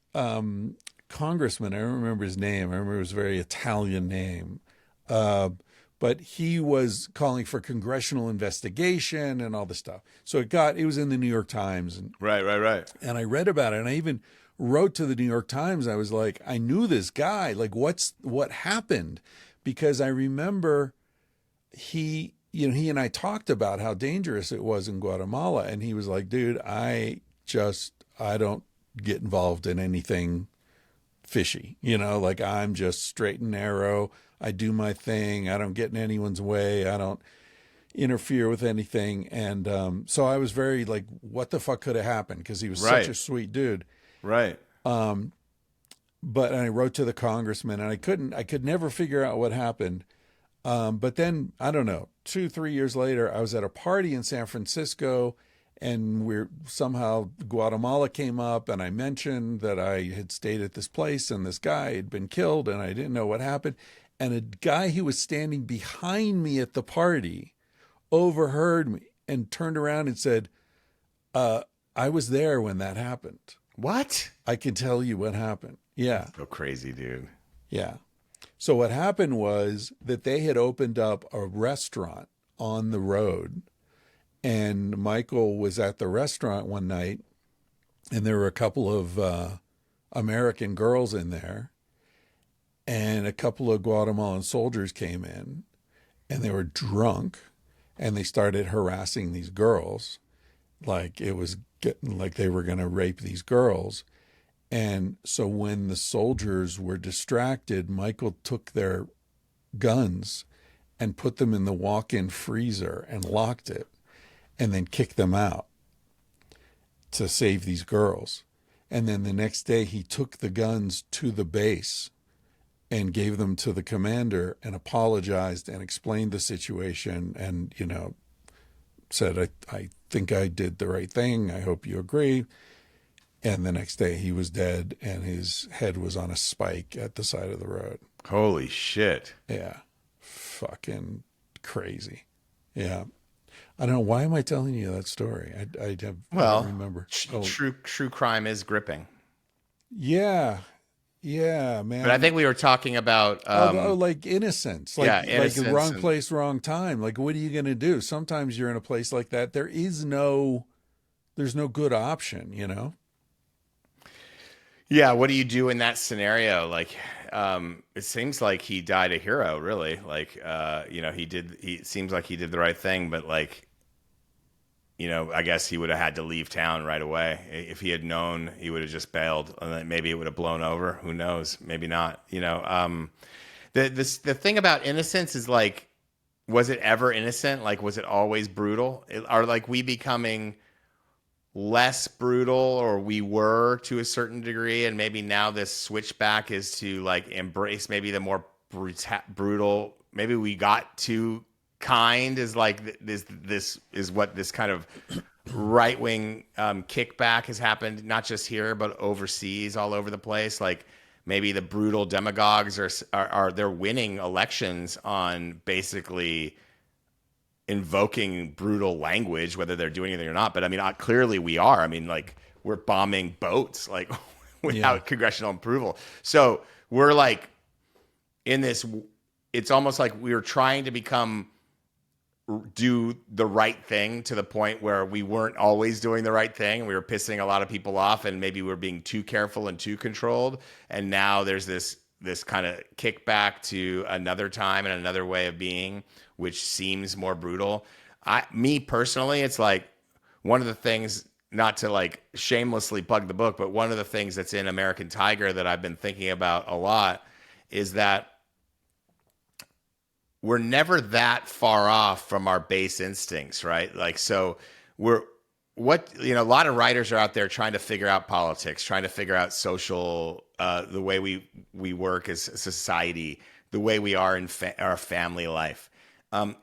congressman, I don't remember his name. I remember it was a very Italian name. But he was calling for congressional investigation and all this stuff. So it was in the New York Times. And, right. And I read about it, and I even wrote to the New York Times. I was like, I knew this guy. Like, what happened? Because I remember he and I talked about how dangerous it was in Guatemala. And he was like, dude, I don't get involved in anything fishy. Like, I'm just straight and narrow. I do my thing. I don't get in anyone's way. I don't interfere with anything. And so I was very like, what the fuck could have happened? Because he was such a sweet dude. Right. But I wrote to the congressman, and I could never figure out what happened. But then, I don't know, 2-3 years later, I was at a party in San Francisco, and somehow Guatemala came up, and I mentioned that I had stayed at this place and this guy had been killed, and I didn't know what happened. And a guy who was standing behind me at the party overheard me and turned around and said, I was there when that happened. What? I can tell you what happened. Yeah. So crazy, dude. Yeah. So what happened was that they had opened up a restaurant on the road, and Michael was at the restaurant one night, and there were a couple of American girls in there, and a couple of Guatemalan soldiers came in, and they were drunk, and they started harassing these girls, like it was getting like they were going to rape these girls. And so when the soldiers were distracted, Michael took their guns and put them in the walk-in freezer and locked it and then kicked them out to save these girls. And then the next day he took the guns to the base and gave them to the commander and apologized and explained the situation and, said, I think I did the right thing. I hope you agree. And the next day he was dead and his head was on a spike at the side of the road. Holy shit. Yeah. Fucking crazy. Yeah. I don't know. Why am I telling you that story? I don't remember. True crime is gripping. Yeah. Yeah, man. But I think we were talking about like innocence, innocence, like wrong place, wrong time. Like, what are you going to do? Sometimes you're in a place like that. There's no good option, Yeah, what do you do in that scenario? Like, it seems like he died a hero, really. Like, he seems like he did the right thing, but like, I guess he would have had to leave town right away. If he had known, he would have just bailed, and then maybe it would have blown over. Who knows? Maybe not. The thing about innocence is like, was it ever innocent? Like, was it always brutal? Are like we becoming less brutal, or we were to a certain degree, and maybe now this switchback is to like embrace maybe the more brutal. Maybe we got too kind, is like this is what this kind of right-wing kickback has happened, not just here but overseas, all over the place. Like maybe the brutal demagogues are they're winning elections on basically invoking brutal language, whether they're doing anything or not. But I mean, clearly we are. I mean, like we're bombing boats like without congressional approval. So we're like in this. It's almost like we were trying to do the right thing to the point where we weren't always doing the right thing. We were pissing a lot of people off, and maybe we were being too careful and too controlled. And now there's this kind of kickback to another time and another way of being, which seems more brutal. Me personally, it's like one of the things, not to like shamelessly plug the book, but one of the things that's in American Tiger that I've been thinking about a lot is that we're never that far off from our base instincts, right? Like, so a lot of writers are out there trying to figure out politics, trying to figure out social, the way we work as a society, the way we are in our family life.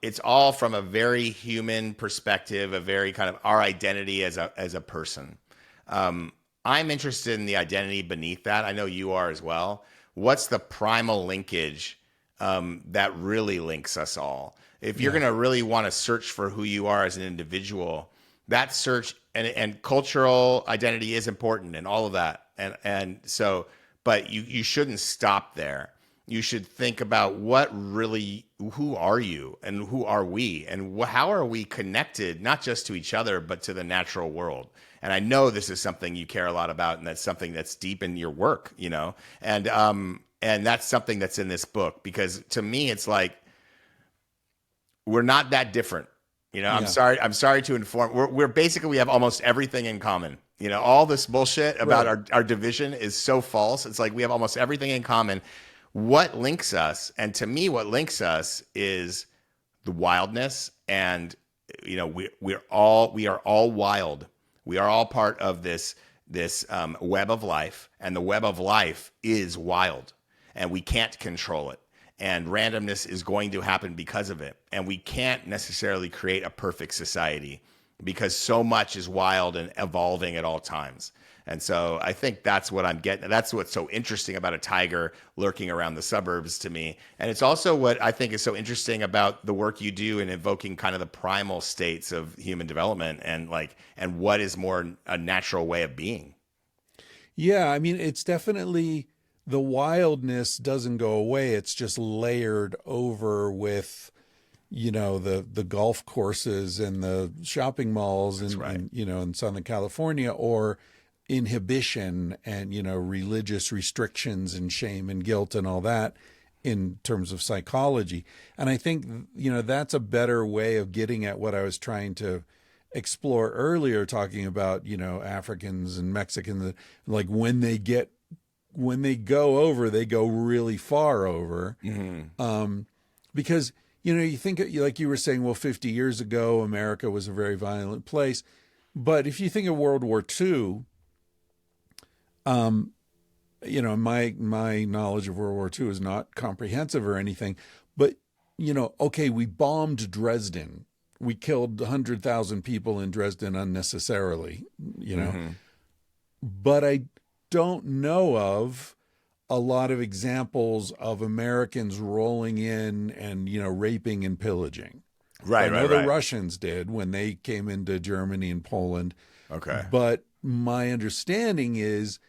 It's all from a very human perspective, a very kind of our identity as a person. I'm interested in the identity beneath that. I know you are as well. What's the primal linkage that really links us all? If you're going to really want to search for who you are as an individual, that search and cultural identity is important and all of that. And so, but you shouldn't stop there. You should think about who are you and who are we, and how are we connected, not just to each other, but to the natural world. And I know this is something you care a lot about, and that's something that's deep in your work, and that's something that's in this book, because to me, it's like, we're not that different. I'm sorry to inform. We're basically, we have almost everything in common. All this bullshit about our division is so false. It's like we have almost everything in common. What links us, and to me, what links us is the wildness. And we are all wild. We are all part of this web of life, and the web of life is wild, and we can't control it. And randomness is going to happen because of it. And we can't necessarily create a perfect society because so much is wild and evolving at all times. And so I think that's what I'm getting. That's what's so interesting about a tiger lurking around the suburbs to me. And it's also what I think is so interesting about the work you do in evoking kind of the primal states of human development, and what is more a natural way of being. Yeah, I mean, it's definitely, the wildness doesn't go away. It's just layered over with, the golf courses and the shopping malls in Southern California, or inhibition and, religious restrictions and shame and guilt and all that in terms of psychology. And I think, that's a better way of getting at what I was trying to explore earlier, talking about, Africans and Mexicans, like when they go over, they go really far over. Mm-hmm. Because you think like you were saying, well, 50 years ago, America was a very violent place. But if you think of World War II, my knowledge of World War II is not comprehensive or anything, but okay, we bombed Dresden. We killed 100,000 people in Dresden unnecessarily, Mm-hmm. but I don't know of a lot of examples of Americans rolling in and, raping and pillaging. I Right, know right, the right. Russians did when they came into Germany and Poland, Okay. but my understanding is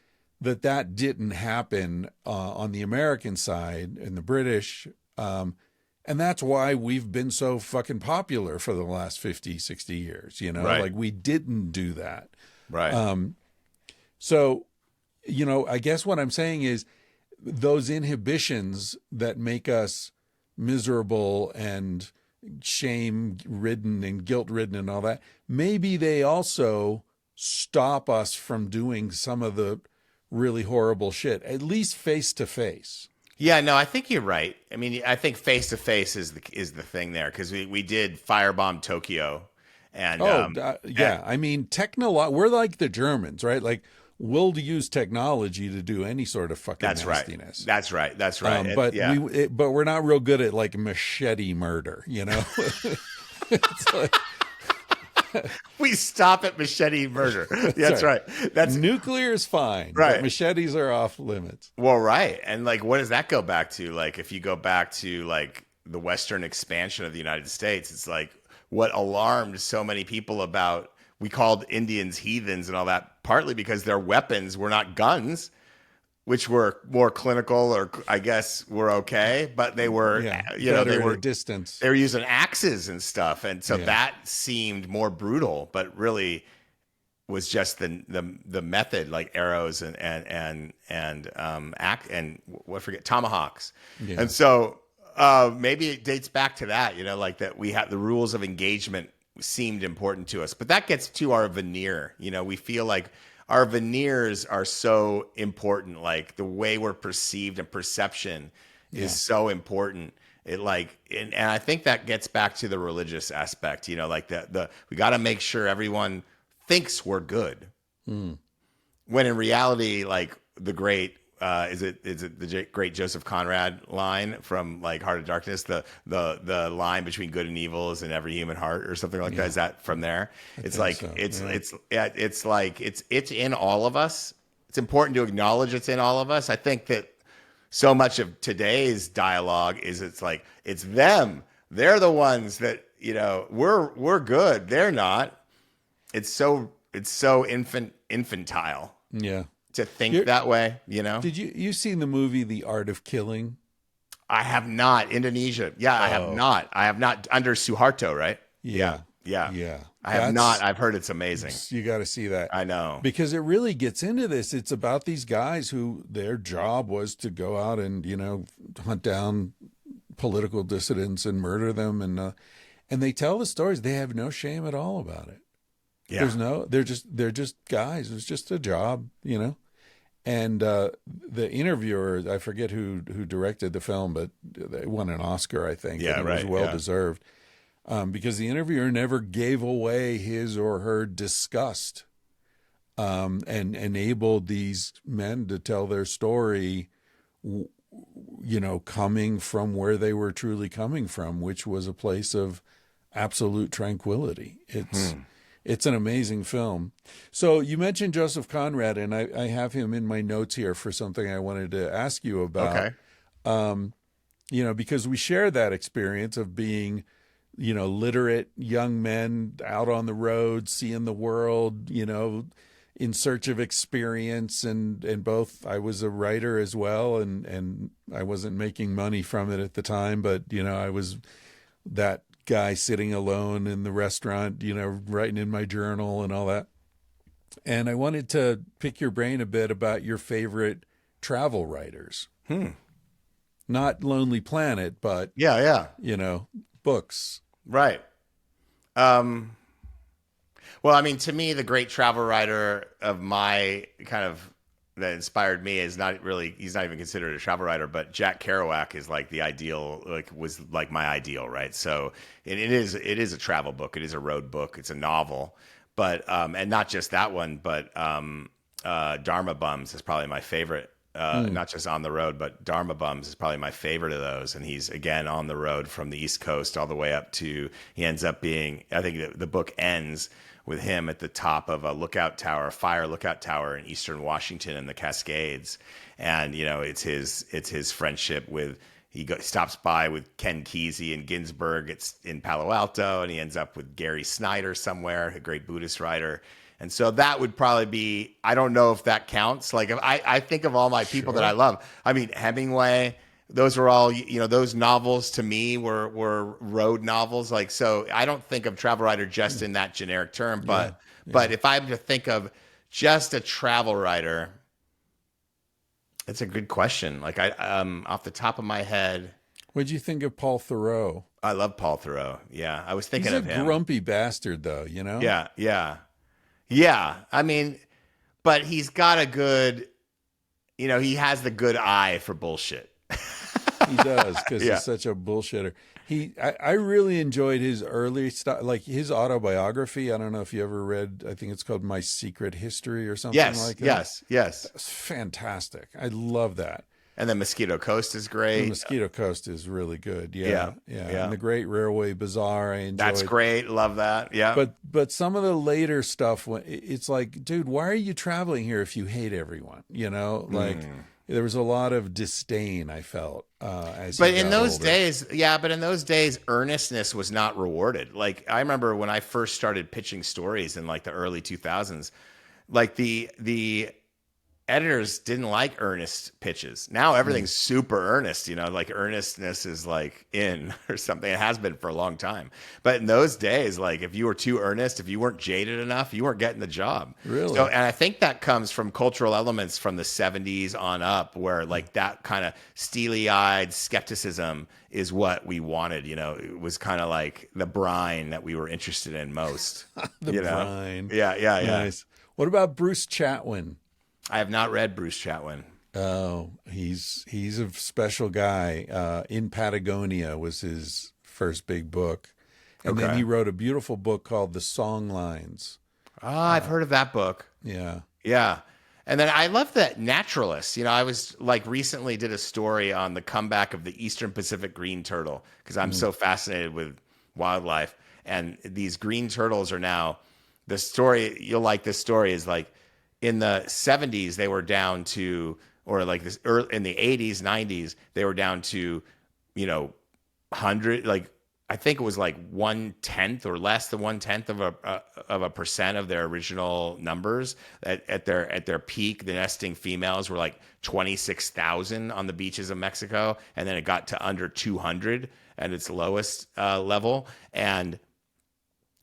that didn't happen on the American side and the British. And that's why we've been so fucking popular for the last 50, 60 years, Right, like we didn't do that. right. So, I guess what I'm saying is those inhibitions that make us miserable and shame ridden and guilt ridden and all that, maybe they also stop us from doing some of the really horrible shit, at least face to face. Yeah, no, I think you're right. I mean, I think face to face is the thing there because we did firebomb Tokyo, and Yeah. I mean, we're like the Germans, right? Like, we'll use technology to do any sort of fucking that's right. nastiness. That's right. That's right. But yeah. but we're not real good at like machete murder, It's like, We stop at machete murder. That's right. That's nuclear is fine, right. but machetes are off limits. Well, right. And like, what does that go back to? Like, if you go back to like the Western expansion of the United States, it's like what alarmed so many people about, we called Indians heathens and all that, partly because their weapons were not guns, which were more clinical, or I guess were okay, but they were, they were at a distance. They were using axes and stuff. And so Yeah. that seemed more brutal, but really was just the method, like arrows and what, forget, tomahawks. Yeah. And so maybe it dates back to that, like that we have the rules of engagement seemed important to us, but that gets to our veneer. We feel like our veneers are so important. Like the way we're perceived and perception is so important. It like, and I think that gets back to the religious aspect, like we got to make sure everyone thinks we're good. When in reality, like the great, is it the great Joseph Conrad line from like Heart of Darkness? The line between good and evil is in every human heart, or something like that. Is that from there? It's like so. it's like it's in all of us. It's important to acknowledge it's in all of us. I think that so much of today's dialogue is it's like it's them. They're the ones that we're good. They're not. It's so infantile. Yeah. To think that way, Did you seen the movie The Art of Killing? I have not. Indonesia. Yeah, I have not. I have not. Under Suharto, right? Yeah. I have not. I've heard it's amazing. You got to see that. I know. Because it really gets into this. It's about these guys who their job was to go out and, hunt down political dissidents and murder them. And they tell the stories. They have no shame at all about it. Yeah. They're just guys. It's just a job, And the interviewer, I forget who directed the film, but they won an Oscar, I think. Yeah, and it was well deserved. Because the interviewer never gave away his or her disgust, and enabled these men to tell their story, coming from where they were truly coming from, which was a place of absolute tranquility. It's an amazing film. So you mentioned Joseph Conrad, and I have him in my notes here for something I wanted to ask you about. Okay. Because we share that experience of being, literate young men out on the road, seeing the world, in search of experience. And both, I was a writer as well, and I wasn't making money from it at the time, but, I was that guy sitting alone in the restaurant, writing in my journal and all that. And I wanted to pick your brain a bit about your favorite travel writers. Not Lonely Planet, but books. Right. Well, I mean, to me, the great travel writer of my kind of that inspired me is not really, he's not even considered a travel writer, but Jack Kerouac is like the ideal, like was like my ideal, right? So it is a travel book. It is a road book. It's a novel, but and not just that one, but Dharma Bums is probably my favorite. Not just on the road, but Dharma Bums is probably my favorite of those. And he's again on the road from the East Coast all the way up to, he ends up being, I think the book ends with him at the top of a fire lookout tower in Eastern Washington in the Cascades. And, it's his friendship with, stops by with Ken Kesey and Ginsberg. It's in Palo Alto, and he ends up with Gary Snyder somewhere, a great Buddhist writer. And so that would probably be, I don't know if that counts. Like if I think of all my people that I love. I mean, Hemingway, those were all, those novels to me were road novels. Like, so I don't think of travel writer just in that generic term, but if I have to think of just a travel writer, it's a good question. Like off the top of my head. What'd you think of Paul Theroux? I love Paul Theroux. Yeah. I was thinking of him. He's a grumpy bastard though, Yeah. Yeah. Yeah. I mean, but he's got a good, he has the good eye for bullshit. He does, because he's such a bullshitter. I really enjoyed his early stuff, like his autobiography. I don't know if you ever read, I think it's called My Secret History or something like that. Yes. It's fantastic. I love that. And then Mosquito Coast is great. The Mosquito Coast is really good. Yeah. And The Great Railway Bazaar, I enjoyed. That's great. Love that. Yeah. But some of the later stuff, it's like, dude, why are you traveling here if you hate everyone? There was a lot of disdain I felt But in those days, earnestness was not rewarded. Like I remember when I first started pitching stories in like the early 2000s, like the editors didn't like earnest pitches. Now everything's super earnest, like earnestness is like in or something. It has been for a long time. But in those days, like if you were too earnest, if you weren't jaded enough, you weren't getting the job. Really? So, and I think that comes from cultural elements from the 70s on up, where like that kind of steely-eyed skepticism is what we wanted. It was kind of like the brine that we were interested in most. Brine. Yeah. Nice. What about Bruce Chatwin? I have not read Bruce Chatwin. Oh, he's a special guy. In Patagonia was his first big book. And then he wrote a beautiful book called The Songlines. I've heard of that book. Yeah. Yeah. And then I love that naturalist. I was like recently did a story on the comeback of the Eastern Pacific green turtle because I'm so fascinated with wildlife. And these green turtles are now, the story, you'll like this story, is like, in the 70s, they were down to, or like this early, in the 80s, 90s, they were down to, 100, like, I think it was like 1/10 or less than 1/10 of a percent of their original numbers. At their peak, the nesting females were like 26,000 on the beaches of Mexico. And then it got to under 200 at its lowest level. And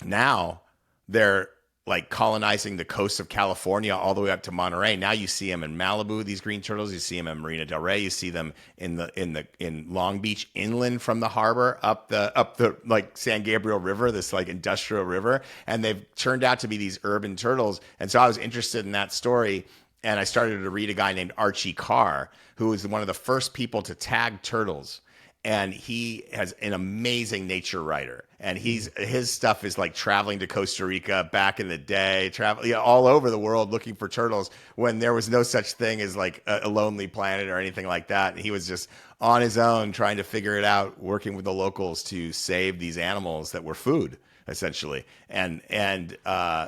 now they're like colonizing the coast of California all the way up to Monterey. Now you see them in Malibu, these green turtles. You see them in Marina Del Rey. You see them in Long Beach, inland from the harbor, up the like San Gabriel River, this like industrial river. And they've turned out to be these urban turtles. And so I was interested in that story. And I started to read a guy named Archie Carr, who was one of the first people to tag turtles. And he has an amazing nature writer, and his stuff is like traveling to Costa Rica back in the day, all over the world looking for turtles when there was no such thing as like a Lonely Planet or anything like that. And he was just on his own trying to figure it out, working with the locals to save these animals that were food essentially. And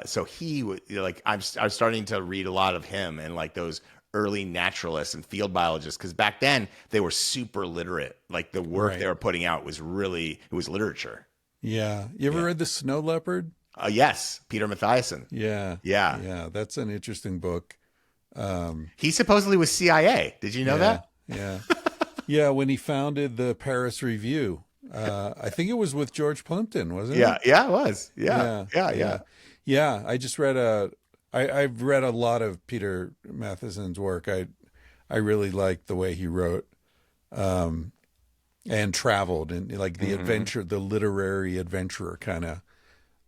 so he would I was starting to read a lot of him and like those early naturalists and field biologists, because back then they were super literate. Like the work they were putting out was it was literature. Yeah. You ever read The Snow Leopard? Yes. Peter Mathiasson. Yeah. That's an interesting book. He supposedly was CIA. Did you know that? Yeah. Yeah. When he founded the Paris Review, I think it was with George Plimpton, wasn't it? Yeah, it was. Yeah. I just read I've read a lot of Peter Matheson's work. I really liked the way he wrote and traveled, and like the adventure, the literary adventurer kind of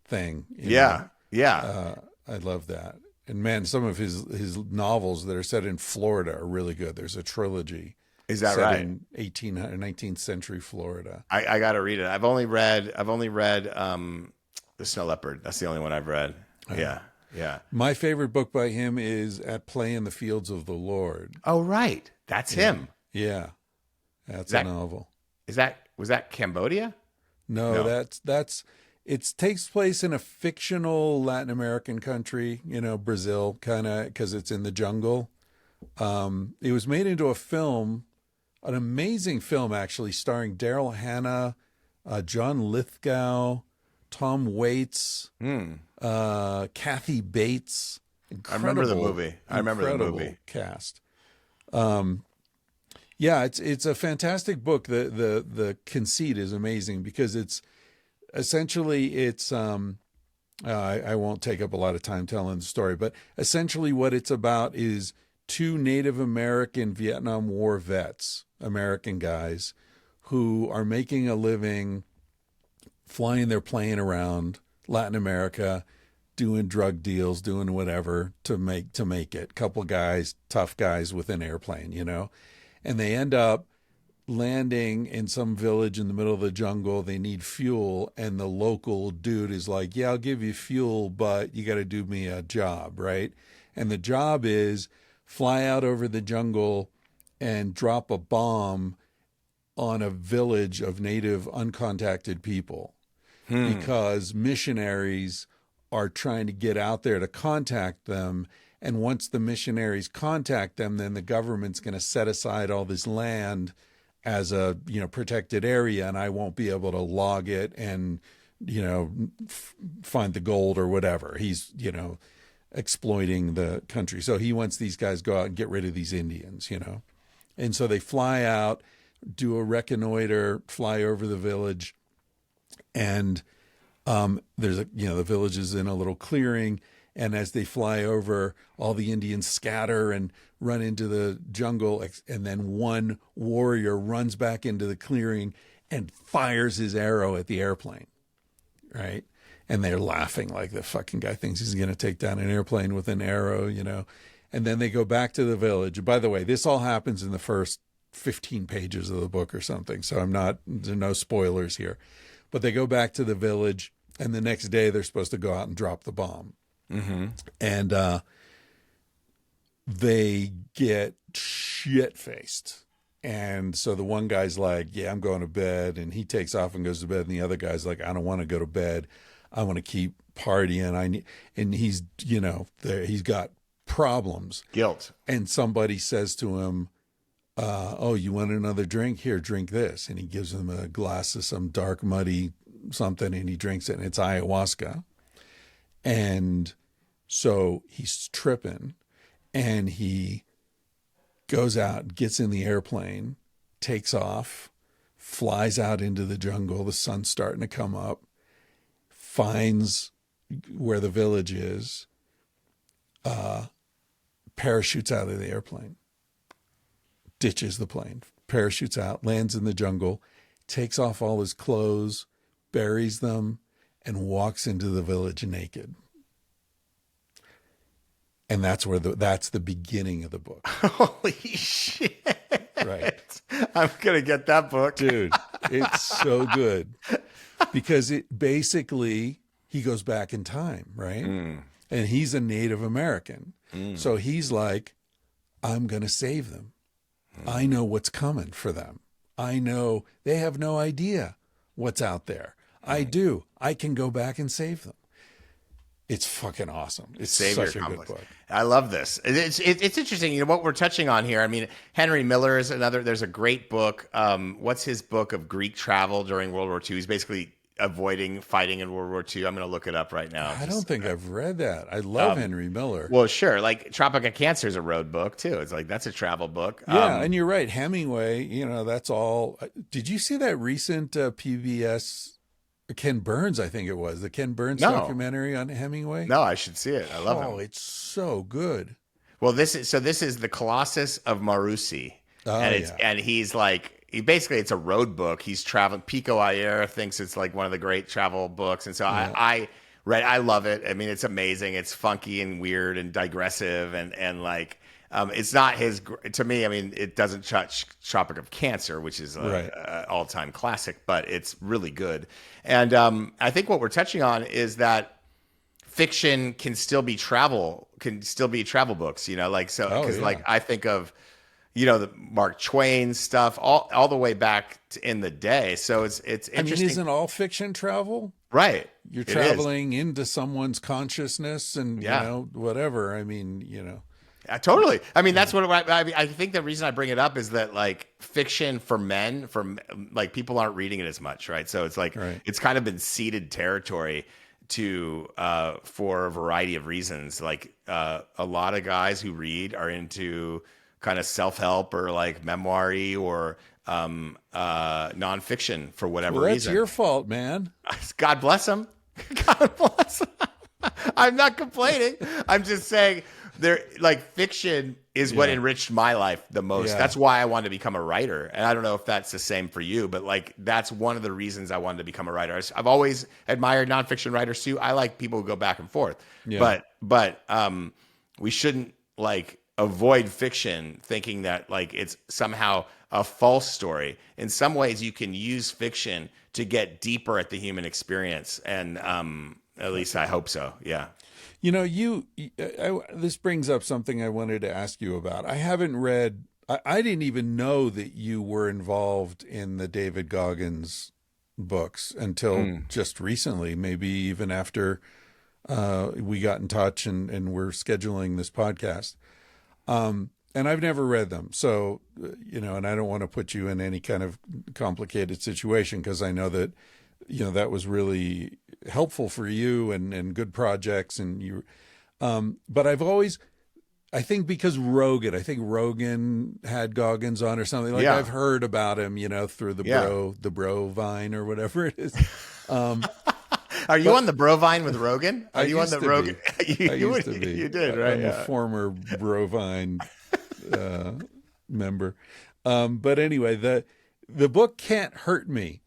thing. Yeah. I love that. And man, some of his novels that are set in Florida are really good. There's a trilogy Is that set right? in 1800 19th century Florida. I got to read it. I've only read The Snow Leopard. That's the only one I've read. Yeah. Yeah. My favorite book by him is At Play in the Fields of the Lord. Oh, right. That's him. Yeah, that's Is that a novel. was that Cambodia? No, No. that's it takes place in a fictional Latin American country, Brazil, kind of, because it's in the jungle. It was made into a film, an amazing film actually, starring Daryl Hannah, John Lithgow, Tom Waits, Kathy Bates. I remember the Incredible, movie. I remember the incredible movie. cast. Yeah, it's a fantastic book. The conceit is amazing because it's essentially I won't take up a lot of time telling the story, but essentially what it's about is two Native American Vietnam War vets, American guys, who are making a living flying their plane around Latin America, doing drug deals, doing whatever to make it. Couple guys, tough guys with an airplane, and they end up landing in some village in the middle of the jungle. They need fuel, and the local dude is like, "Yeah, I'll give you fuel, but you got to do me a job, right?" And the job is fly out over the jungle and drop a bomb on a village of native uncontacted people because missionaries are trying to get out there to contact them. And once the missionaries contact them, then the government's going to set aside all this land as a protected area, and I won't be able to log it and find the gold or whatever. He's exploiting the country, so he wants these guys to go out and get rid of these Indians. And so they fly out, do a reconnoiter, fly over the village, and there's the village is in a little clearing. And as they fly over, all the Indians scatter and run into the jungle. And then one warrior runs back into the clearing and fires his arrow at the airplane. Right. And they're laughing like the fucking guy thinks he's going to take down an airplane with an arrow, And then they go back to the village. By the way, this all happens in the first 15 pages of the book or something. So there are no spoilers here. But they go back to the village, and the next day they're supposed to go out and drop the bomb. Mm-hmm. And they get shit-faced. And so the one guy's like, "Yeah, I'm going to bed." And he takes off and goes to bed. And the other guy's like, "I don't want to go to bed. I want to keep partying." And he's, he's got problems. Guilt. And somebody says to him, "Oh, you want another drink? Here, drink this." And he gives him a glass of some dark, muddy something, and he drinks it, and it's ayahuasca. And so he's tripping, and he goes out, gets in the airplane, takes off, flies out into the jungle. The sun's starting to come up, finds where the village is, parachutes out of the airplane, ditches the plane, parachutes out, lands in the jungle, takes off all his clothes, buries them, and walks into the village naked. And that's the beginning of the book. Holy shit. Right. I'm going to get that book. Dude, it's so good. Because it basically, he goes back in time, right? And he's a Native American. So he's like, "I'm going to save them. I know what's coming for them. I know they have no idea what's out there. I do. I can go back and save them." It's fucking awesome. It's Savior such a complex. good book. I love this. It's interesting. What we're touching on here. I mean, Henry Miller is another. There's a great book. What's his book of Greek travel during World War II? He's basically avoiding fighting in World War II. I'm going to look it up right now. I don't think I've read that. I love Henry Miller. Well, sure. Like Tropic of Cancer is a road book too. It's like that's a travel book. Yeah, and you're right. Hemingway. That's all. Did you see that recent PBS? Ken Burns, I think it was the Ken Burns documentary on Hemingway. No, I should see it. I love him. Oh, it's so good. Well, this is the Colossus of Marusi, and he's like basically it's a road book. He's traveling. Pico Iyer thinks it's like one of the great travel books, and so I Right. I love it. I mean, it's amazing. It's funky and weird and digressive and like, it's not to me. I mean, it doesn't touch Tropic of Cancer, which is Right. a all-time classic, but it's really good. And I think what we're touching on is that fiction can still be travel books, like, so, Oh because like yeah. I think of, the Mark Twain stuff all the way back in the day. So it's I mean, interesting. isn't all fiction travel? Right. You're It is. traveling into someone's consciousness and, Yeah. whatever. I mean, Totally. I mean, that's what I think. The reason I bring it up is that like fiction for men, like people aren't reading it as much, right? So it's like right. it's kind of been ceded territory to for a variety of reasons. Like a lot of guys who read are into kind of self-help or like memoir-y or nonfiction for whatever Well, that's reason. your fault, man. God bless them. God bless 'em. I'm not complaining. I'm just saying there, like, fiction is what Yeah. enriched my life the most. Yeah. That's why I wanted to become a writer. And I don't know if that's the same for you, but like that's one of the reasons I wanted to become a writer. I've always admired nonfiction writers too. I like people who go back and forth. Yeah. But we shouldn't like avoid fiction thinking that like it's somehow a false story. In some ways you can use fiction to get deeper at the human experience. And at least I hope so. Yeah. This brings up something I wanted to ask you about. I haven't read, I didn't even know that you were involved in the David Goggins books until just recently, maybe even after we got in touch and we're scheduling this podcast. And I've never read them. So, and I don't want to put you in any kind of complicated situation because I know that, that was really helpful for you and good projects. And but I think because I think Rogan had Goggins on or something. Like I've heard about him, through the bro vine or whatever it is. Are you on the Brovine with Rogan? Are you on the Rogan? I used to be. You did, right? I'm a former Brovine member. But anyway, the book Can't Hurt Me.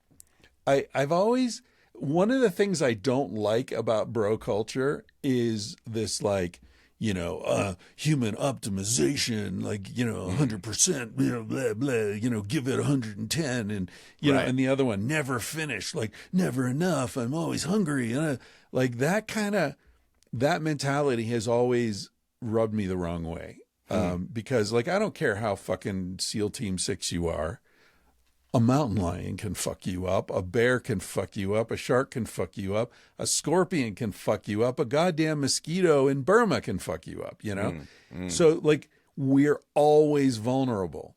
I've always, one of the things I don't like about bro culture is this like, human optimization, like, 100%, blah, blah, give it 110. And, Right. and the other one, never finish, like never enough. I'm always hungry. And like that mentality has always rubbed me the wrong way. Because like, I don't care how fucking SEAL Team 6 you are. A mountain lion can fuck you up. A bear can fuck you up. A shark can fuck you up. A scorpion can fuck you up. A goddamn mosquito in Burma can fuck you up, So like we're always vulnerable.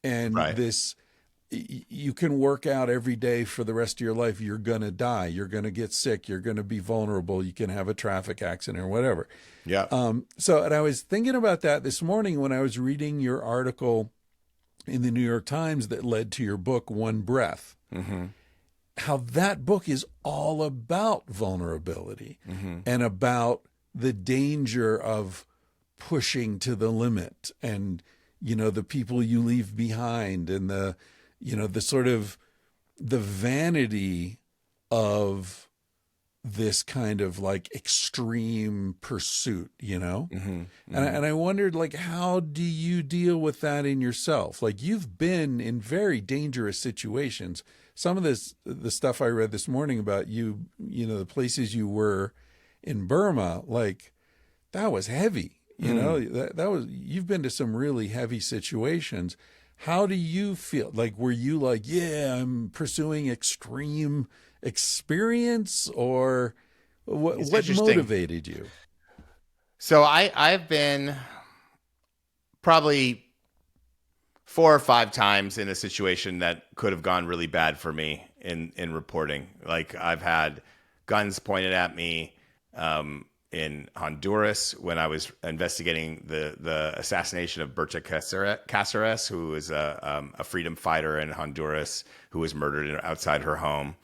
And Right. you can work out every day for the rest of your life. You're going to die. You're going to get sick. You're going to be vulnerable. You can have a traffic accident or whatever. Yeah. And I was thinking about that this morning when I was reading your article in the New York Times that led to your book, One Breath, how that book is all about vulnerability and about the danger of pushing to the limit and, the people you leave behind and the sort of the vanity of this kind of like extreme pursuit, And I wondered, like, how do you deal with that in yourself? Like, you've been in very dangerous situations. Some of the stuff I read this morning about you, the places you were in Burma, like that was heavy, that was, you've been to some really heavy situations. How do you feel? Like, were you like, yeah, I'm pursuing extreme experience, or what motivated you? So I've been probably 4 or 5 times in a situation that could have gone really bad for me in reporting. Like I've had guns pointed at me in Honduras when I was investigating the assassination of Berta Cáceres, who was a freedom fighter in Honduras who was murdered outside her home.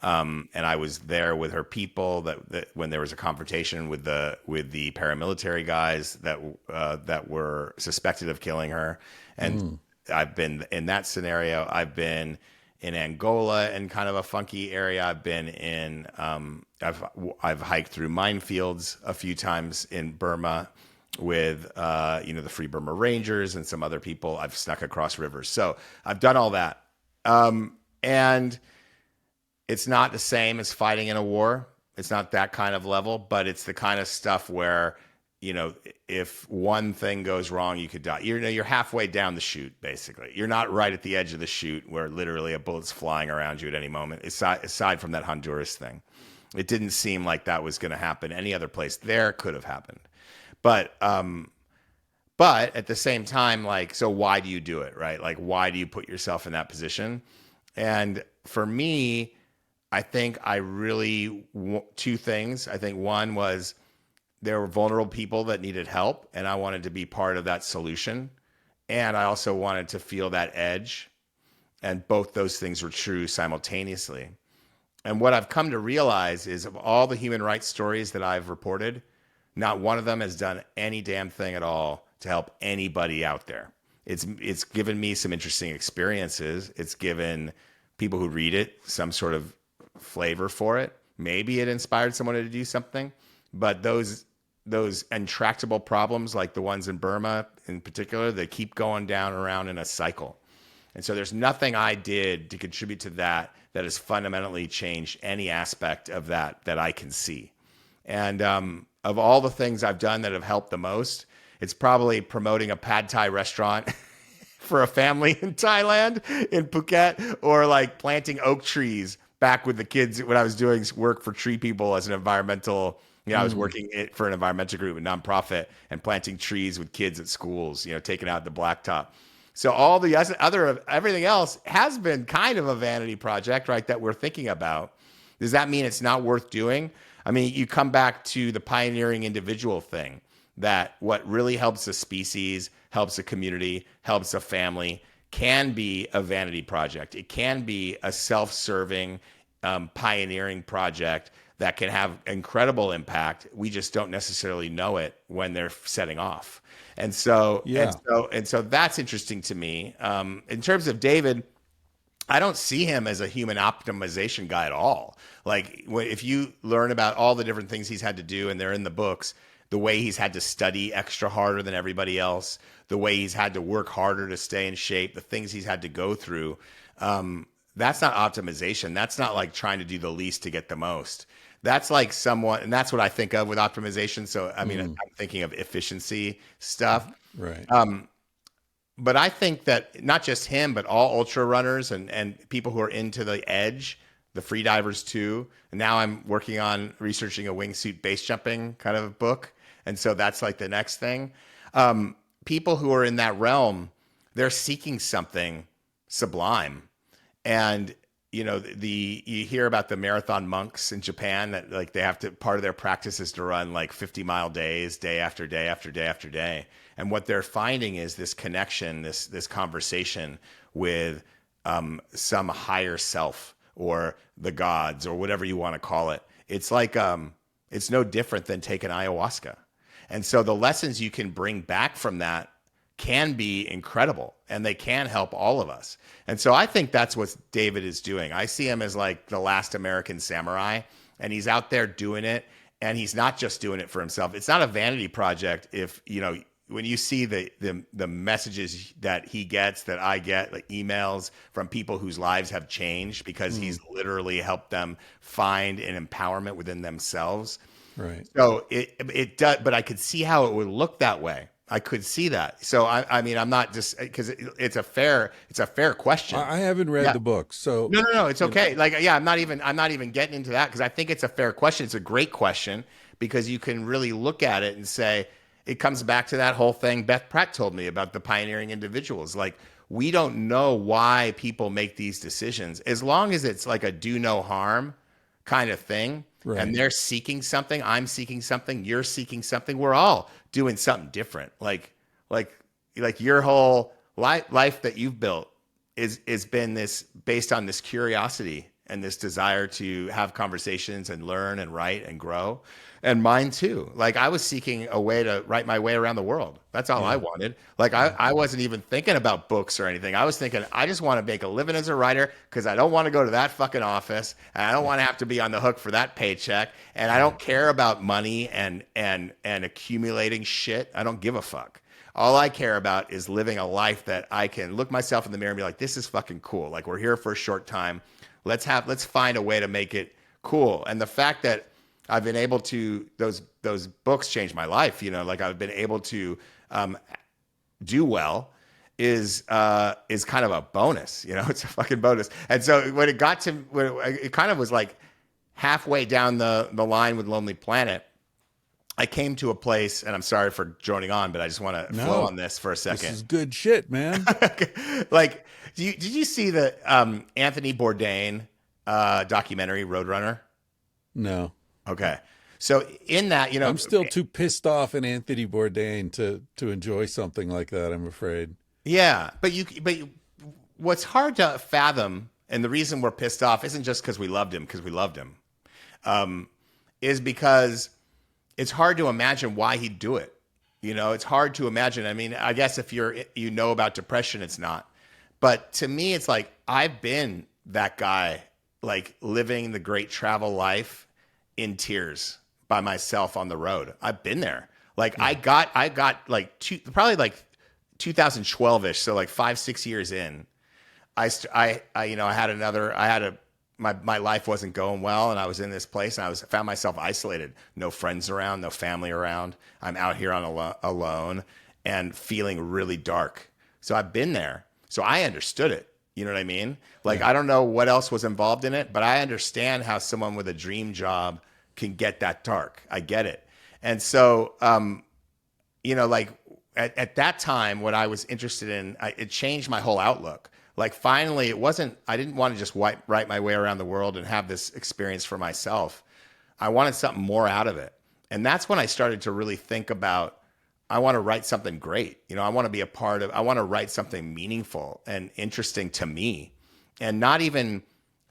And I was there with her people that when there was a confrontation with the paramilitary guys that were suspected of killing her. And I've been in that scenario. I've been in Angola in kind of a funky area. I've been in, I've hiked through minefields a few times in Burma with, the Free Burma Rangers and some other people. I've snuck across rivers. So I've done all that. And it's not the same as fighting in a war. It's not that kind of level, but it's the kind of stuff where, if one thing goes wrong, you could die. You're halfway down the chute, basically. You're not right at the edge of the chute where literally a bullet's flying around you at any moment, aside from that Honduras thing. It didn't seem like that was going to happen any other place. There could have happened. But at the same time, like, so why do you do it, right? Like, why do you put yourself in that position? And for me, I think two things. I think one was there were vulnerable people that needed help, and I wanted to be part of that solution. And I also wanted to feel that edge. And both those things were true simultaneously. And what I've come to realize is of all the human rights stories that I've reported, not one of them has done any damn thing at all to help anybody out there. It's given me some interesting experiences. It's given people who read it some sort of flavor for it. Maybe it inspired someone to do something, but those intractable problems like the ones in Burma in particular, they keep going down around in a cycle. And so there's nothing I did to contribute to that has fundamentally changed any aspect of that I can see. And of all the things I've done that have helped the most, it's probably promoting a pad thai restaurant for a family in Thailand, in Phuket, or like planting oak trees back with the kids when I was doing work for Tree People as an environmental, I was working for an environmental group, a nonprofit, and planting trees with kids at schools, taking out the blacktop. So all the everything else has been kind of a vanity project, right, that we're thinking about. Does that mean it's not worth doing? I mean, you come back to the pioneering individual thing, that what really helps a species, helps a community, helps a family, can be a vanity project. It can be a self-serving, pioneering project that can have incredible impact. We just don't necessarily know it when they're setting off. And so that's interesting to me. In terms of David, I don't see him as a human optimization guy at all. Like, if you learn about all the different things he's had to do, and they're in the books, the way he's had to study extra harder than everybody else, the way he's had to work harder to stay in shape, the things he's had to go through, that's not optimization. That's not like trying to do the least to get the most. That's like someone, and that's what I think of with optimization. So, I mean, I'm thinking of efficiency stuff. Right. But I think that not just him, but all ultra runners and people who are into the edge, the free divers too. And now I'm working on researching a wingsuit base jumping kind of book. And so that's like the next thing. People who are in that realm, they're seeking something sublime. And you hear about the marathon monks in Japan that like they have to, part of their practice is to run like 50-mile days, day after day after day after day. And what they're finding is this connection, this conversation with some higher self or the gods or whatever you want to call it. It's like it's no different than taking ayahuasca. And so the lessons you can bring back from that can be incredible, and they can help all of us. And so I think that's what David is doing. I see him as like the last American samurai, and he's out there doing it, and he's not just doing it for himself. It's not a vanity project. If when you see the messages that he gets, that I get, like emails from people whose lives have changed because he's literally helped them find an empowerment within themselves. Right. So it does, but I could see how it would look that way. I could see that. So I mean, I'm not just because it's a fair question. I haven't read the book, so no, it's okay. Like, yeah, I'm not even getting into that because I think it's a fair question. It's a great question because you can really look at it and say it comes back to that whole thing Beth Pratt told me about the pioneering individuals. Like, we don't know why people make these decisions as long as it's like a do no harm kind of thing. Right. And they're seeking something. I'm seeking something. You're seeking something. We're all doing something different. Like your whole life that you've built is been this based on this curiosity and this desire to have conversations and learn and write and grow. And mine too. Like I was seeking a way to write my way around the world. That's all I Yeah. wanted. Like I wasn't even thinking about books or anything. I was thinking, I just want to make a living as a writer because I don't want to go to that fucking office. And I don't want to have to be on the hook for that paycheck. And I don't care about money and accumulating shit. I don't give a fuck. All I care about is living a life that I can look myself in the mirror and be like, this is fucking cool. Like we're here for a short time. Let's find a way to make it cool. And the fact that I've been able to, those books changed my life, you know, like I've been able to do well is kind of a bonus, you know, it's a fucking bonus. And so when it got to, it kind of was like halfway down the line with Lonely Planet, I came to a place, and I'm sorry for droning on, but I just want to flow on this for a second. This is good shit, man. Like, did you see the Anthony Bourdain documentary Roadrunner? No. Okay. So in that, you know, I'm still too pissed off at Anthony Bourdain to enjoy something like that, I'm afraid. yeah, but what's hard to fathom, and the reason we're pissed off isn't just because we loved him, is because it's hard to imagine why he'd do it. You know, it's hard to imagine. I mean, I guess if you know about depression, it's not. But to me, it's like I've been that guy, like living the great travel life in tears by myself on the road. I've been there. Like I got like probably like 2012ish, so like 5-6 years in. My life wasn't going well, and I was in this place, and found myself isolated. No friends around, no family around. I'm out here alone and feeling really dark. So I've been there. So I understood it. You know what I mean? Like, I don't know what else was involved in it, but I understand how someone with a dream job can get that dark. I get it. And so, you know, like at that time, what I was interested in, it changed my whole outlook. Like finally, I didn't want to just write my way around the world and have this experience for myself. I wanted something more out of it. And that's when I started to really think about, I want to write something great. You know, I want to write something meaningful and interesting to me, and not even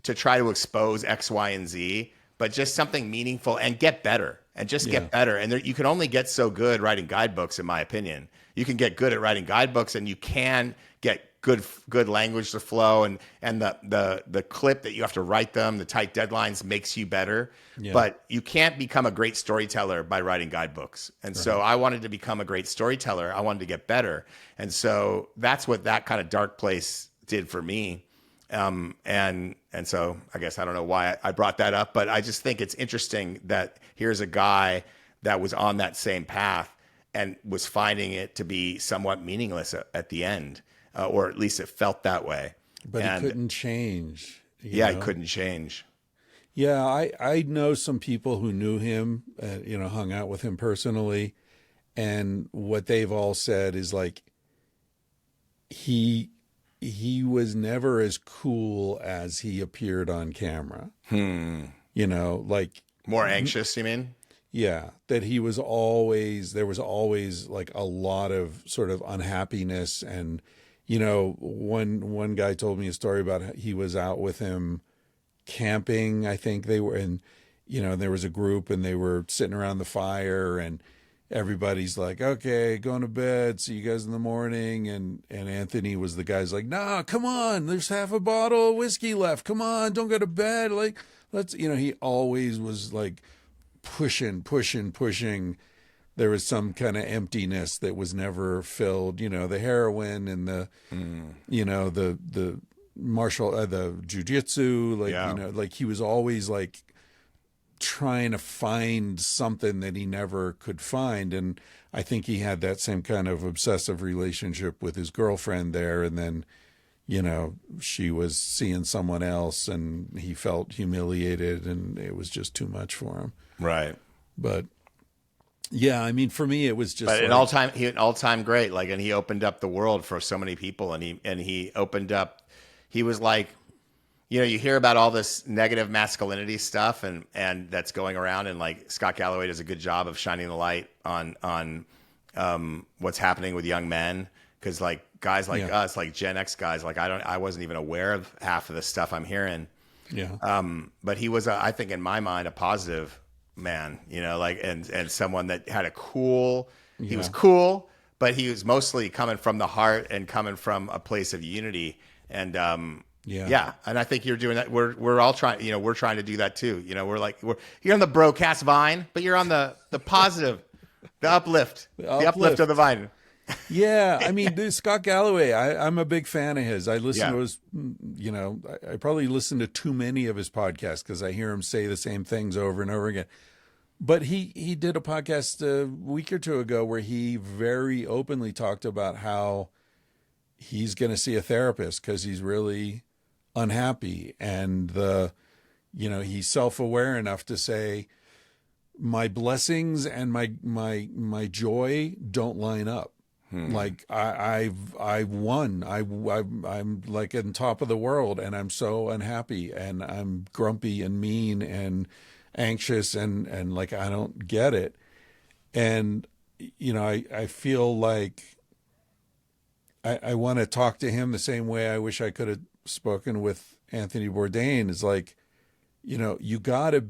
to try to expose X, Y, and Z, but just something meaningful and get better and just get better. And you can only get so good writing guidebooks, in my opinion. You can get good at writing guidebooks, and you can get good language to flow, and the clip that you have to write them, the tight deadlines makes you better. But you can't become a great storyteller by writing guidebooks. And so I wanted to become a great storyteller. I wanted to get better. And so that's what that kind of dark place did for me. And so I guess I don't know why I brought that up, but I just think it's interesting that here's a guy that was on that same path and was finding it to be somewhat meaningless at the end. Or at least it felt that way. But he couldn't change. He couldn't change. Yeah, I know some people who knew him, you know, hung out with him personally. And what they've all said is like, he was never as cool as he appeared on camera. You know, like. More anxious, you mean? Yeah, that there was always like a lot of sort of unhappiness. And you know, one guy told me a story about how he was out with him camping. I think they were, and you know, there was a group and they were sitting around the fire, and everybody's like, okay, going to bed, see you guys in the morning. And Anthony was the guy's like, nah, come on, there's half a bottle of whiskey left. Come on, don't go to bed. Like, let's, you know, he always was like pushing. There was some kind of emptiness that was never filled, you know, the heroin and the, you know, the the jujitsu, like, you know, like he was always like trying to find something that he never could find. And I think he had that same kind of obsessive relationship with his girlfriend there. And then, you know, she was seeing someone else and he felt humiliated and it was just too much for him. Right. But yeah, I mean, for me, it was just but like, an all-time great. Like, and he opened up the world for so many people, and he opened up. He was like, you know, you hear about all this negative masculinity stuff, and that's going around, and like Scott Galloway does a good job of shining the light on what's happening with young men, because like guys like us, like Gen X guys, like I wasn't even aware of half of the stuff I'm hearing. Yeah. But he was, I think, in my mind, a positive man, like, and someone that had he was Yeah. cool, but he was mostly coming from the heart and coming from a place of unity. And, Yeah. yeah. And I think you're doing that. We're all trying, we're trying to do that too. You're on the broadcast vine, but you're on the positive, the uplift of the vine. Yeah, I mean, this Scott Galloway, I'm a big fan of his. I listen Yeah. to his, I probably listen to too many of his podcasts because I hear him say the same things over and over again. But he did a podcast a week or two ago where he very openly talked about how he's going to see a therapist because he's really unhappy, and he's self-aware enough to say my blessings and my joy don't line up. Like I've won. I'm like on top of the world, and I'm so unhappy, and I'm grumpy and mean and anxious, and like I don't get it. And I feel like I want to talk to him the same way I wish I could have spoken with Anthony Bourdain. Is like, you gotta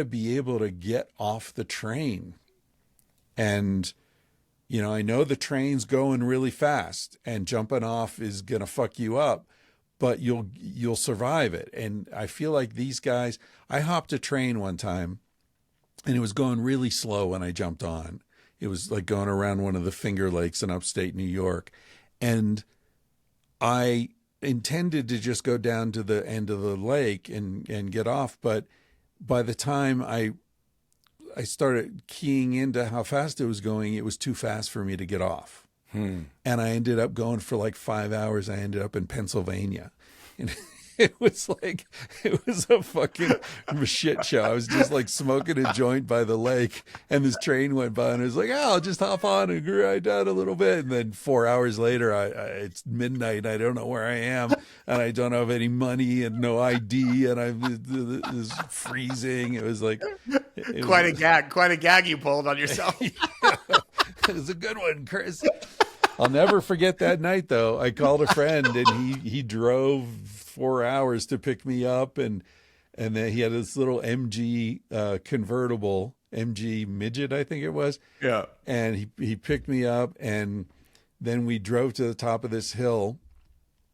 be able to get off the train. And I know the train's going really fast and jumping off is going to fuck you up, but you'll survive it. And I feel like these guys, I hopped a train one time and it was going really slow when I jumped on. It was like going around one of the Finger Lakes in upstate New York. And I intended to just go down to the end of the lake and get off. But by the time I started keying into how fast it was too fast for me to get off. And I ended up going for like 5 hours. I ended up in Pennsylvania. And it was a fucking shit show. I was just like smoking a joint by the lake, and this train went by, and I was like, I'll just hop on and ride down a little bit. And then 4 hours later, it's midnight. I don't know where I am, and I don't have any money and no ID, and it was freezing. It was like Quite a gag you pulled on yourself. It was a good one, Chris. I'll never forget that night, though. I called a friend, and he drove 4 hours to pick me up, and then he had this little MG convertible, MG midget, I think it was. Yeah. And he picked me up, and then we drove to the top of this hill,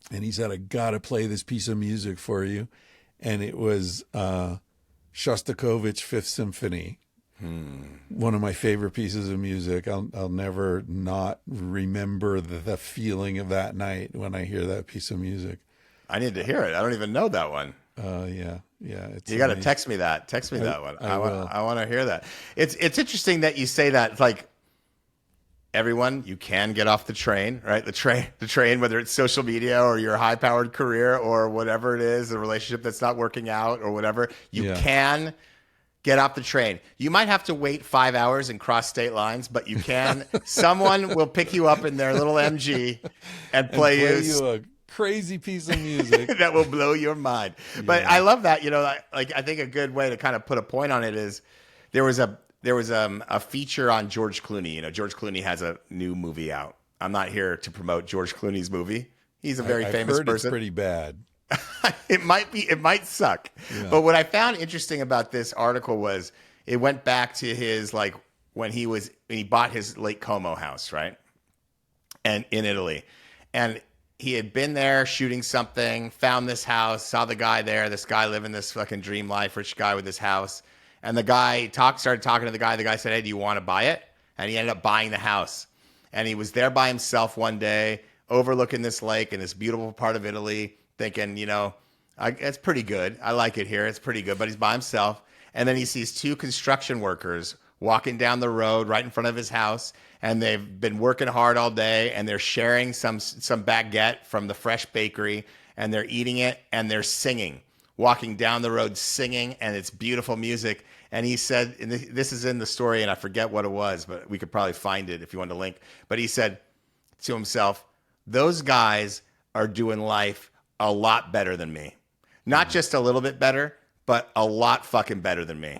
and he said, I got to play this piece of music for you. And it was Shostakovich Fifth Symphony. One of my favorite pieces of music. I'll never not remember the feeling of that night when I hear that piece of music. I need to hear it. I don't even know that one. Yeah. You got to text me that. Text me that one. I will. I want to hear that. It's interesting that you say that. It's like, everyone, you can get off the train, right? The train, whether it's social media or your high-powered career or whatever it is, a relationship that's not working out or whatever, you can get off the train. You might have to wait 5 hours and cross state lines, but you can. Someone will pick you up in their little MG and play you a crazy piece of music that will blow your mind. But I love that. I think a good way to kind of put a point on it is there was a feature on George Clooney. George Clooney has a new movie out. I'm not here to promote George Clooney's movie. He's a very famous person. It's pretty bad. It might suck. Yeah. But what I found interesting about this article was it went back to his, like, when he bought his Lake Como house, right? And in Italy. And he had been there shooting something, found this house, saw the guy there, this guy living this fucking dream life, rich guy with this house. And the guy started talking to the guy. The guy said, hey, do you want to buy it? And he ended up buying the house. And he was there by himself one day, overlooking this lake in this beautiful part of Italy, thinking, it's pretty good. I like it here. It's pretty good. But he's by himself. And then he sees two construction workers walking down the road right in front of his house. And they've been working hard all day. And they're sharing some baguette from the fresh bakery. And they're eating it. And they're singing, walking down the road singing. And it's beautiful music. And he said, and this is in the story, and I forget what it was, but we could probably find it if you want to link. But he said to himself, those guys are doing life a lot better than me. Not just a little bit better, but a lot fucking better than me.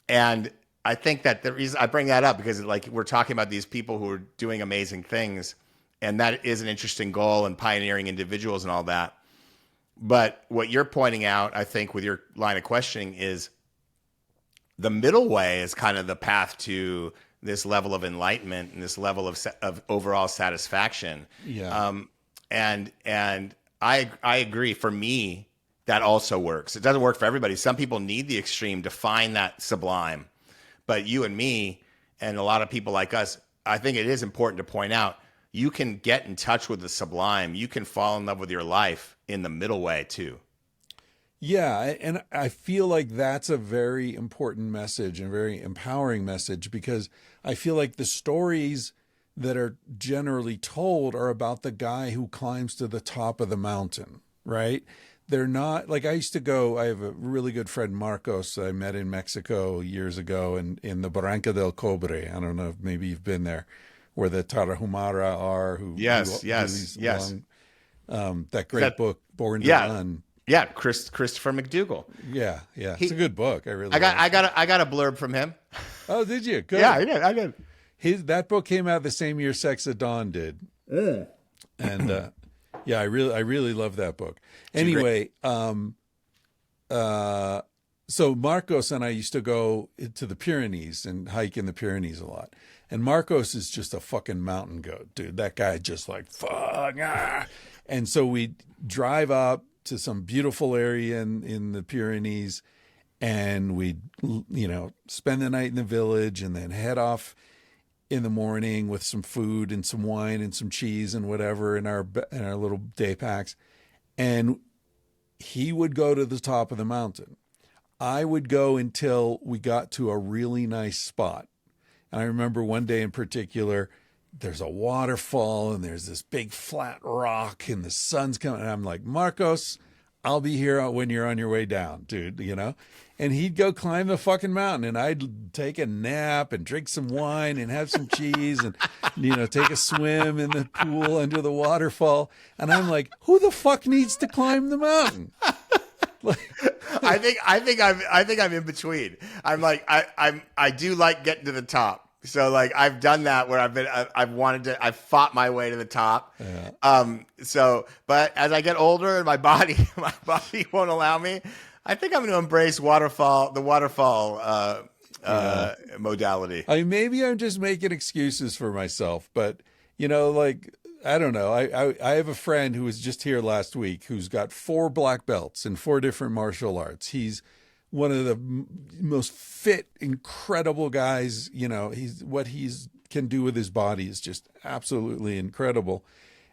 And I think that the reason I bring that up because we're talking about these people who are doing amazing things, and that is an interesting goal and pioneering individuals and all that. But what you're pointing out, I think, with your line of questioning is the middle way is kind of the path to this level of enlightenment and this level of overall satisfaction. Yeah. And I agree. For me, that also works. It doesn't work for everybody. Some people need the extreme to find that sublime. But you and me and a lot of people like us, I think it is important to point out you can get in touch with the sublime. You can fall in love with your life in the middle way too. Yeah, and I feel like that's a very important message and very empowering message, because I feel like the stories that are generally told are about the guy who climbs to the top of the mountain, right? They're not like, I used to go, I have a really good friend, Marcos, I met in Mexico years ago in the Barranca del Cobre. I don't know if maybe you've been there, where the Tarahumara are, who Yes, do yes, these yes. that great book, Born to Yeah, Run. yeah. Christopher McDougall. Yeah, it's a good book. I really like I got a blurb from him. Oh, did you? Good. Yeah, I did. That book came out the same year Sex at Dawn did. And yeah, I really love that book. Anyway, so Marcos and I used to go to the Pyrenees and hike in the Pyrenees a lot. And Marcos is just a fucking mountain goat, dude. That guy just like, fuck. And so we drive up to some beautiful area in the Pyrenees, and we, spend the night in the village and then head off in the morning with some food and some wine and some cheese and whatever in our little day packs. And he would go to the top of the mountain. I would go until we got to a really nice spot. And I remember one day in particular, there's a waterfall and there's this big flat rock and the sun's coming. And I'm like, Marcos, I'll be here when you're on your way down, dude, And he'd go climb the fucking mountain, and I'd take a nap and drink some wine and have some cheese and, take a swim in the pool under the waterfall. And I'm like, who the fuck needs to climb the mountain? I think I'm in between. I'm like, I do like getting to the top. So like I've done that where I've fought my way to the top. Yeah. But as I get older and my body won't allow me, I think I'm going to embrace the waterfall modality. Maybe I'm just making excuses for myself, but I don't know. I have a friend who was just here last week who's got 4 black belts in 4 different martial arts. He's one of the most fit, incredible guys. What he's can do with his body is just absolutely incredible.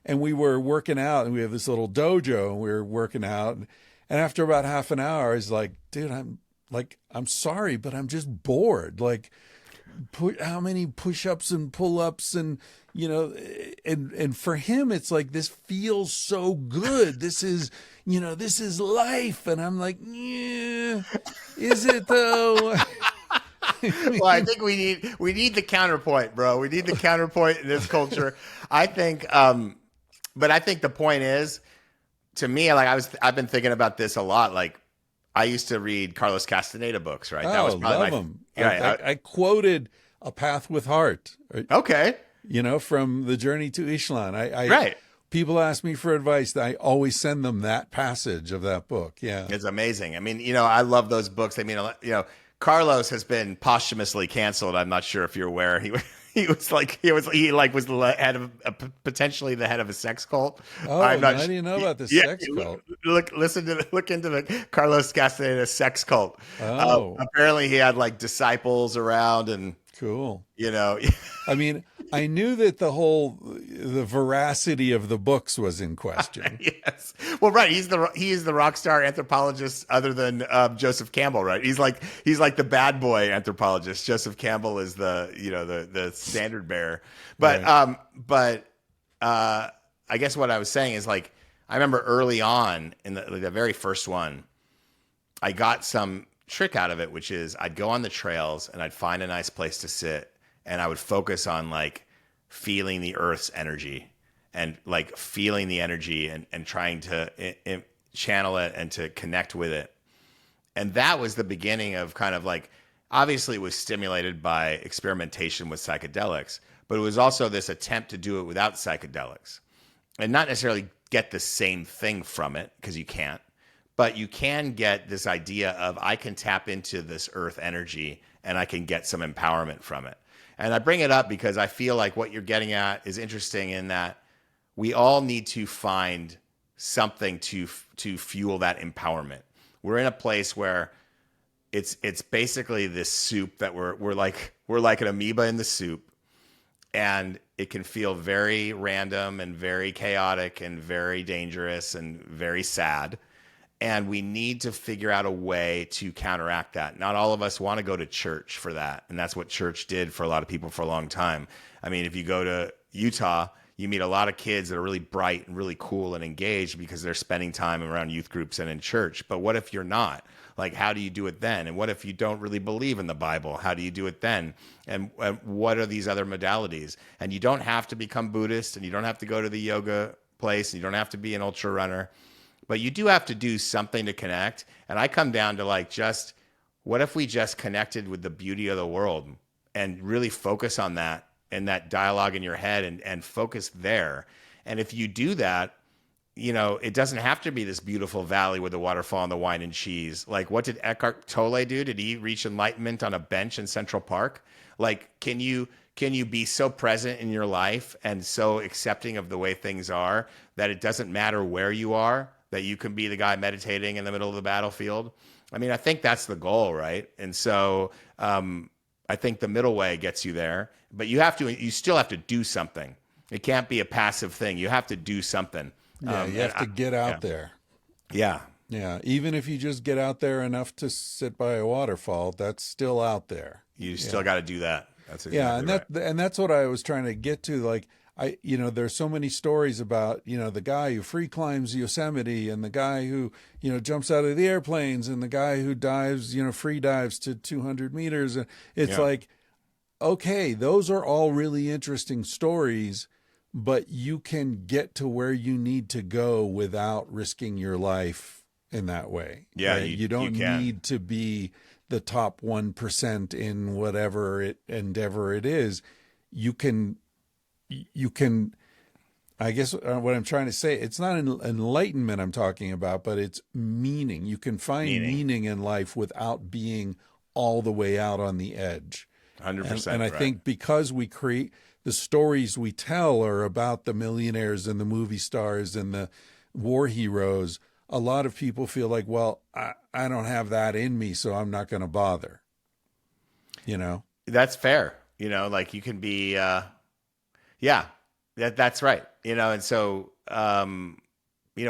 And we were working out, and we have this little dojo, and we were working out. And after about half an hour, I was like, dude, I'm sorry, but I'm just bored. Like, how many push-ups and pull-ups and, and for him, it's like, this feels so good. This is life. And I'm like, yeah, is it though? Well, I think we need the counterpoint, bro. We need the counterpoint in this culture. I think, but I think the point is, to me, like I've been thinking about this a lot. Like I used to read Carlos Castaneda books, right? That was probably love him. Yeah, I quoted A Path with Heart. Okay. From The Journey to Ishlan. Right. People ask me for advice. I always send them that passage of that book. Yeah. It's amazing. I mean, I love those books. I mean, Carlos has been posthumously canceled. I'm not sure if you're aware. He was the head of potentially the head of a sex cult. Oh, I didn't know about the sex cult. Look into the Carlos Castaneda sex cult. Oh, apparently he had like disciples around and cool. I mean, I knew that the veracity of the books was in question. Yes. Well, right. He is the rock star anthropologist other than Joseph Campbell, right? He's like the bad boy anthropologist. Joseph Campbell is the standard bearer. But right. I guess what I was saying is, like, I remember early on in the very first one, I got some trick out of it, which is I'd go on the trails and I'd find a nice place to sit, and I would focus on like feeling the earth's energy and like feeling the energy and trying to channel it and to connect with it. And that was the beginning of kind of like, obviously it was stimulated by experimentation with psychedelics, but it was also this attempt to do it without psychedelics and not necessarily get the same thing from it because you can't. But you can get this idea of I can tap into this earth energy and I can get some empowerment from it. And I bring it up because I feel like what you're getting at is interesting in that we all need to find something to fuel that empowerment. We're in a place where it's basically this soup that we're like an amoeba in the soup, and it can feel very random and very chaotic and very dangerous and very sad. And we need to figure out a way to counteract that. Not all of us want to go to church for that. And that's what church did for a lot of people for a long time. I mean, if you go to Utah, you meet a lot of kids that are really bright and really cool and engaged because they're spending time around youth groups and in church. But what if you're not? Like, how do you do it then? And what if you don't really believe in the Bible? How do you do it then? And what are these other modalities? And you don't have to become Buddhist, and you don't have to go to the yoga place, and you don't have to be an ultra runner. But you do have to do something to connect. And I come down to like, just what if we just connected with the beauty of the world and really focus on that and that dialogue in your head and focus there. And if you do that, you know, it doesn't have to be this beautiful valley with the waterfall and the wine and cheese. Like, what did Eckhart Tolle do? Did he reach enlightenment on a bench in Central Park? Like, can you be so present in your life and so accepting of the way things are that it doesn't matter where you are, that you can be the guy meditating in the middle of the battlefield? I mean, I think that's the goal, right? And so I think the middle way gets you there, but you still have to do something. It can't be a passive thing. You have to do something. Yeah, you have to get out there. Yeah. Yeah, even if you just get out there enough to sit by a waterfall, that's still out there. You still got to do that. That's exactly right. And that's what I was trying to get to. Like, there's so many stories about, the guy who free climbs Yosemite, and the guy who, jumps out of the airplanes, and the guy who dives, free dives to 200 meters. And it's like, okay, those are all really interesting stories, but you can get to where you need to go without risking your life in that way. Yeah, right? You don't need to be the top 1% in whatever endeavor it is. You can, I guess what I'm trying to say, it's not enlightenment I'm talking about, but it's meaning. You can find meaning in life without being all the way out on the edge. 100%. And I think because we create the stories we tell are about the millionaires and the movie stars and the war heroes, a lot of people feel like, well, I don't have that in me, so I'm not going to bother. That's fair. Like you can be, that's right. And so, we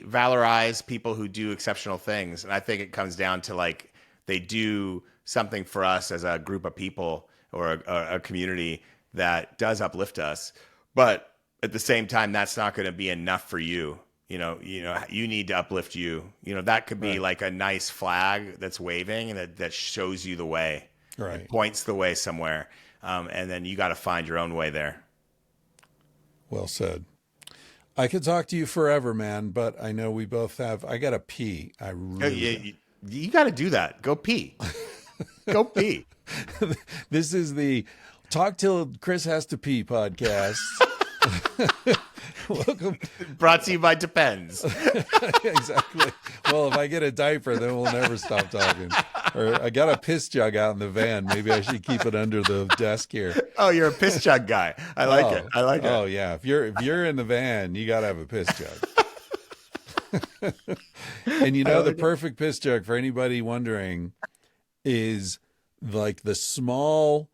valorize people who do exceptional things. And I think it comes down to like, they do something for us as a group of people or a community that does uplift us. But at the same time, that's not going to be enough for you. You need to uplift you. That could be like a nice flag that's waving and that shows you the way. Right. It points the way somewhere. And then you got to find your own way there. Well said. I could talk to you forever, man, but I know we both I got to pee. I really You got to do that. Go pee. Go pee. This is the Talk Till Chris Has to Pee podcast. Welcome. Brought to you by Depends. Exactly. Well, if I get a diaper, then we'll never stop talking. Or I got a piss jug out in the van. Maybe I should keep it under the desk here. Oh, you're a piss jug guy. I like it. I like it. Oh yeah. If you're in the van, you got to have a piss jug. And the perfect piss jug for anybody wondering is like the small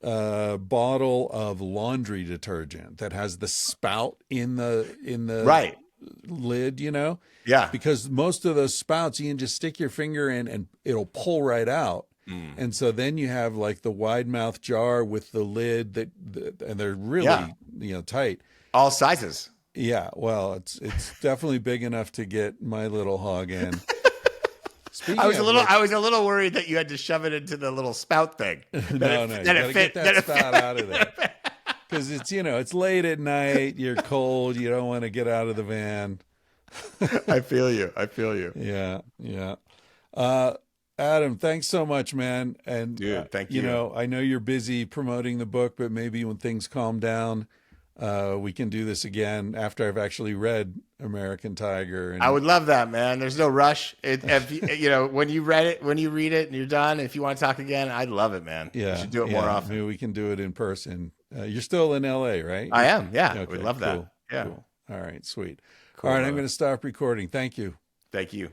bottle of laundry detergent that has the spout in the right lid, Yeah. Because most of those spouts you can just stick your finger in and it'll pull right out. And so then you have like the wide mouth jar with the lid and they're really tight. All sizes. Yeah, well, it's definitely big enough to get my little hog in. I was a little worried that you had to shove it into the little spout thing. No, you gotta get that spout out of there. Because it's late at night, you're cold, you don't want to get out of the van. I feel you. Yeah. Adam, thanks so much, man. And dude, thank you. I know you're busy promoting the book, but maybe when things calm down, we can do this again after I've actually read American Tiger. I And would love that, man. There's no rush. If when you read it, when you read it and you're done, if you want to talk again, I'd love it, man. We yeah, should do it more yeah, often. maybe we can do it in person. You're still in LA, right? I am. Yeah. Okay, We'd love that. cool, Yeah. cool. All right, sweet. Cool, All right, I'm brother. going to stop recording. Thank you. Thank you.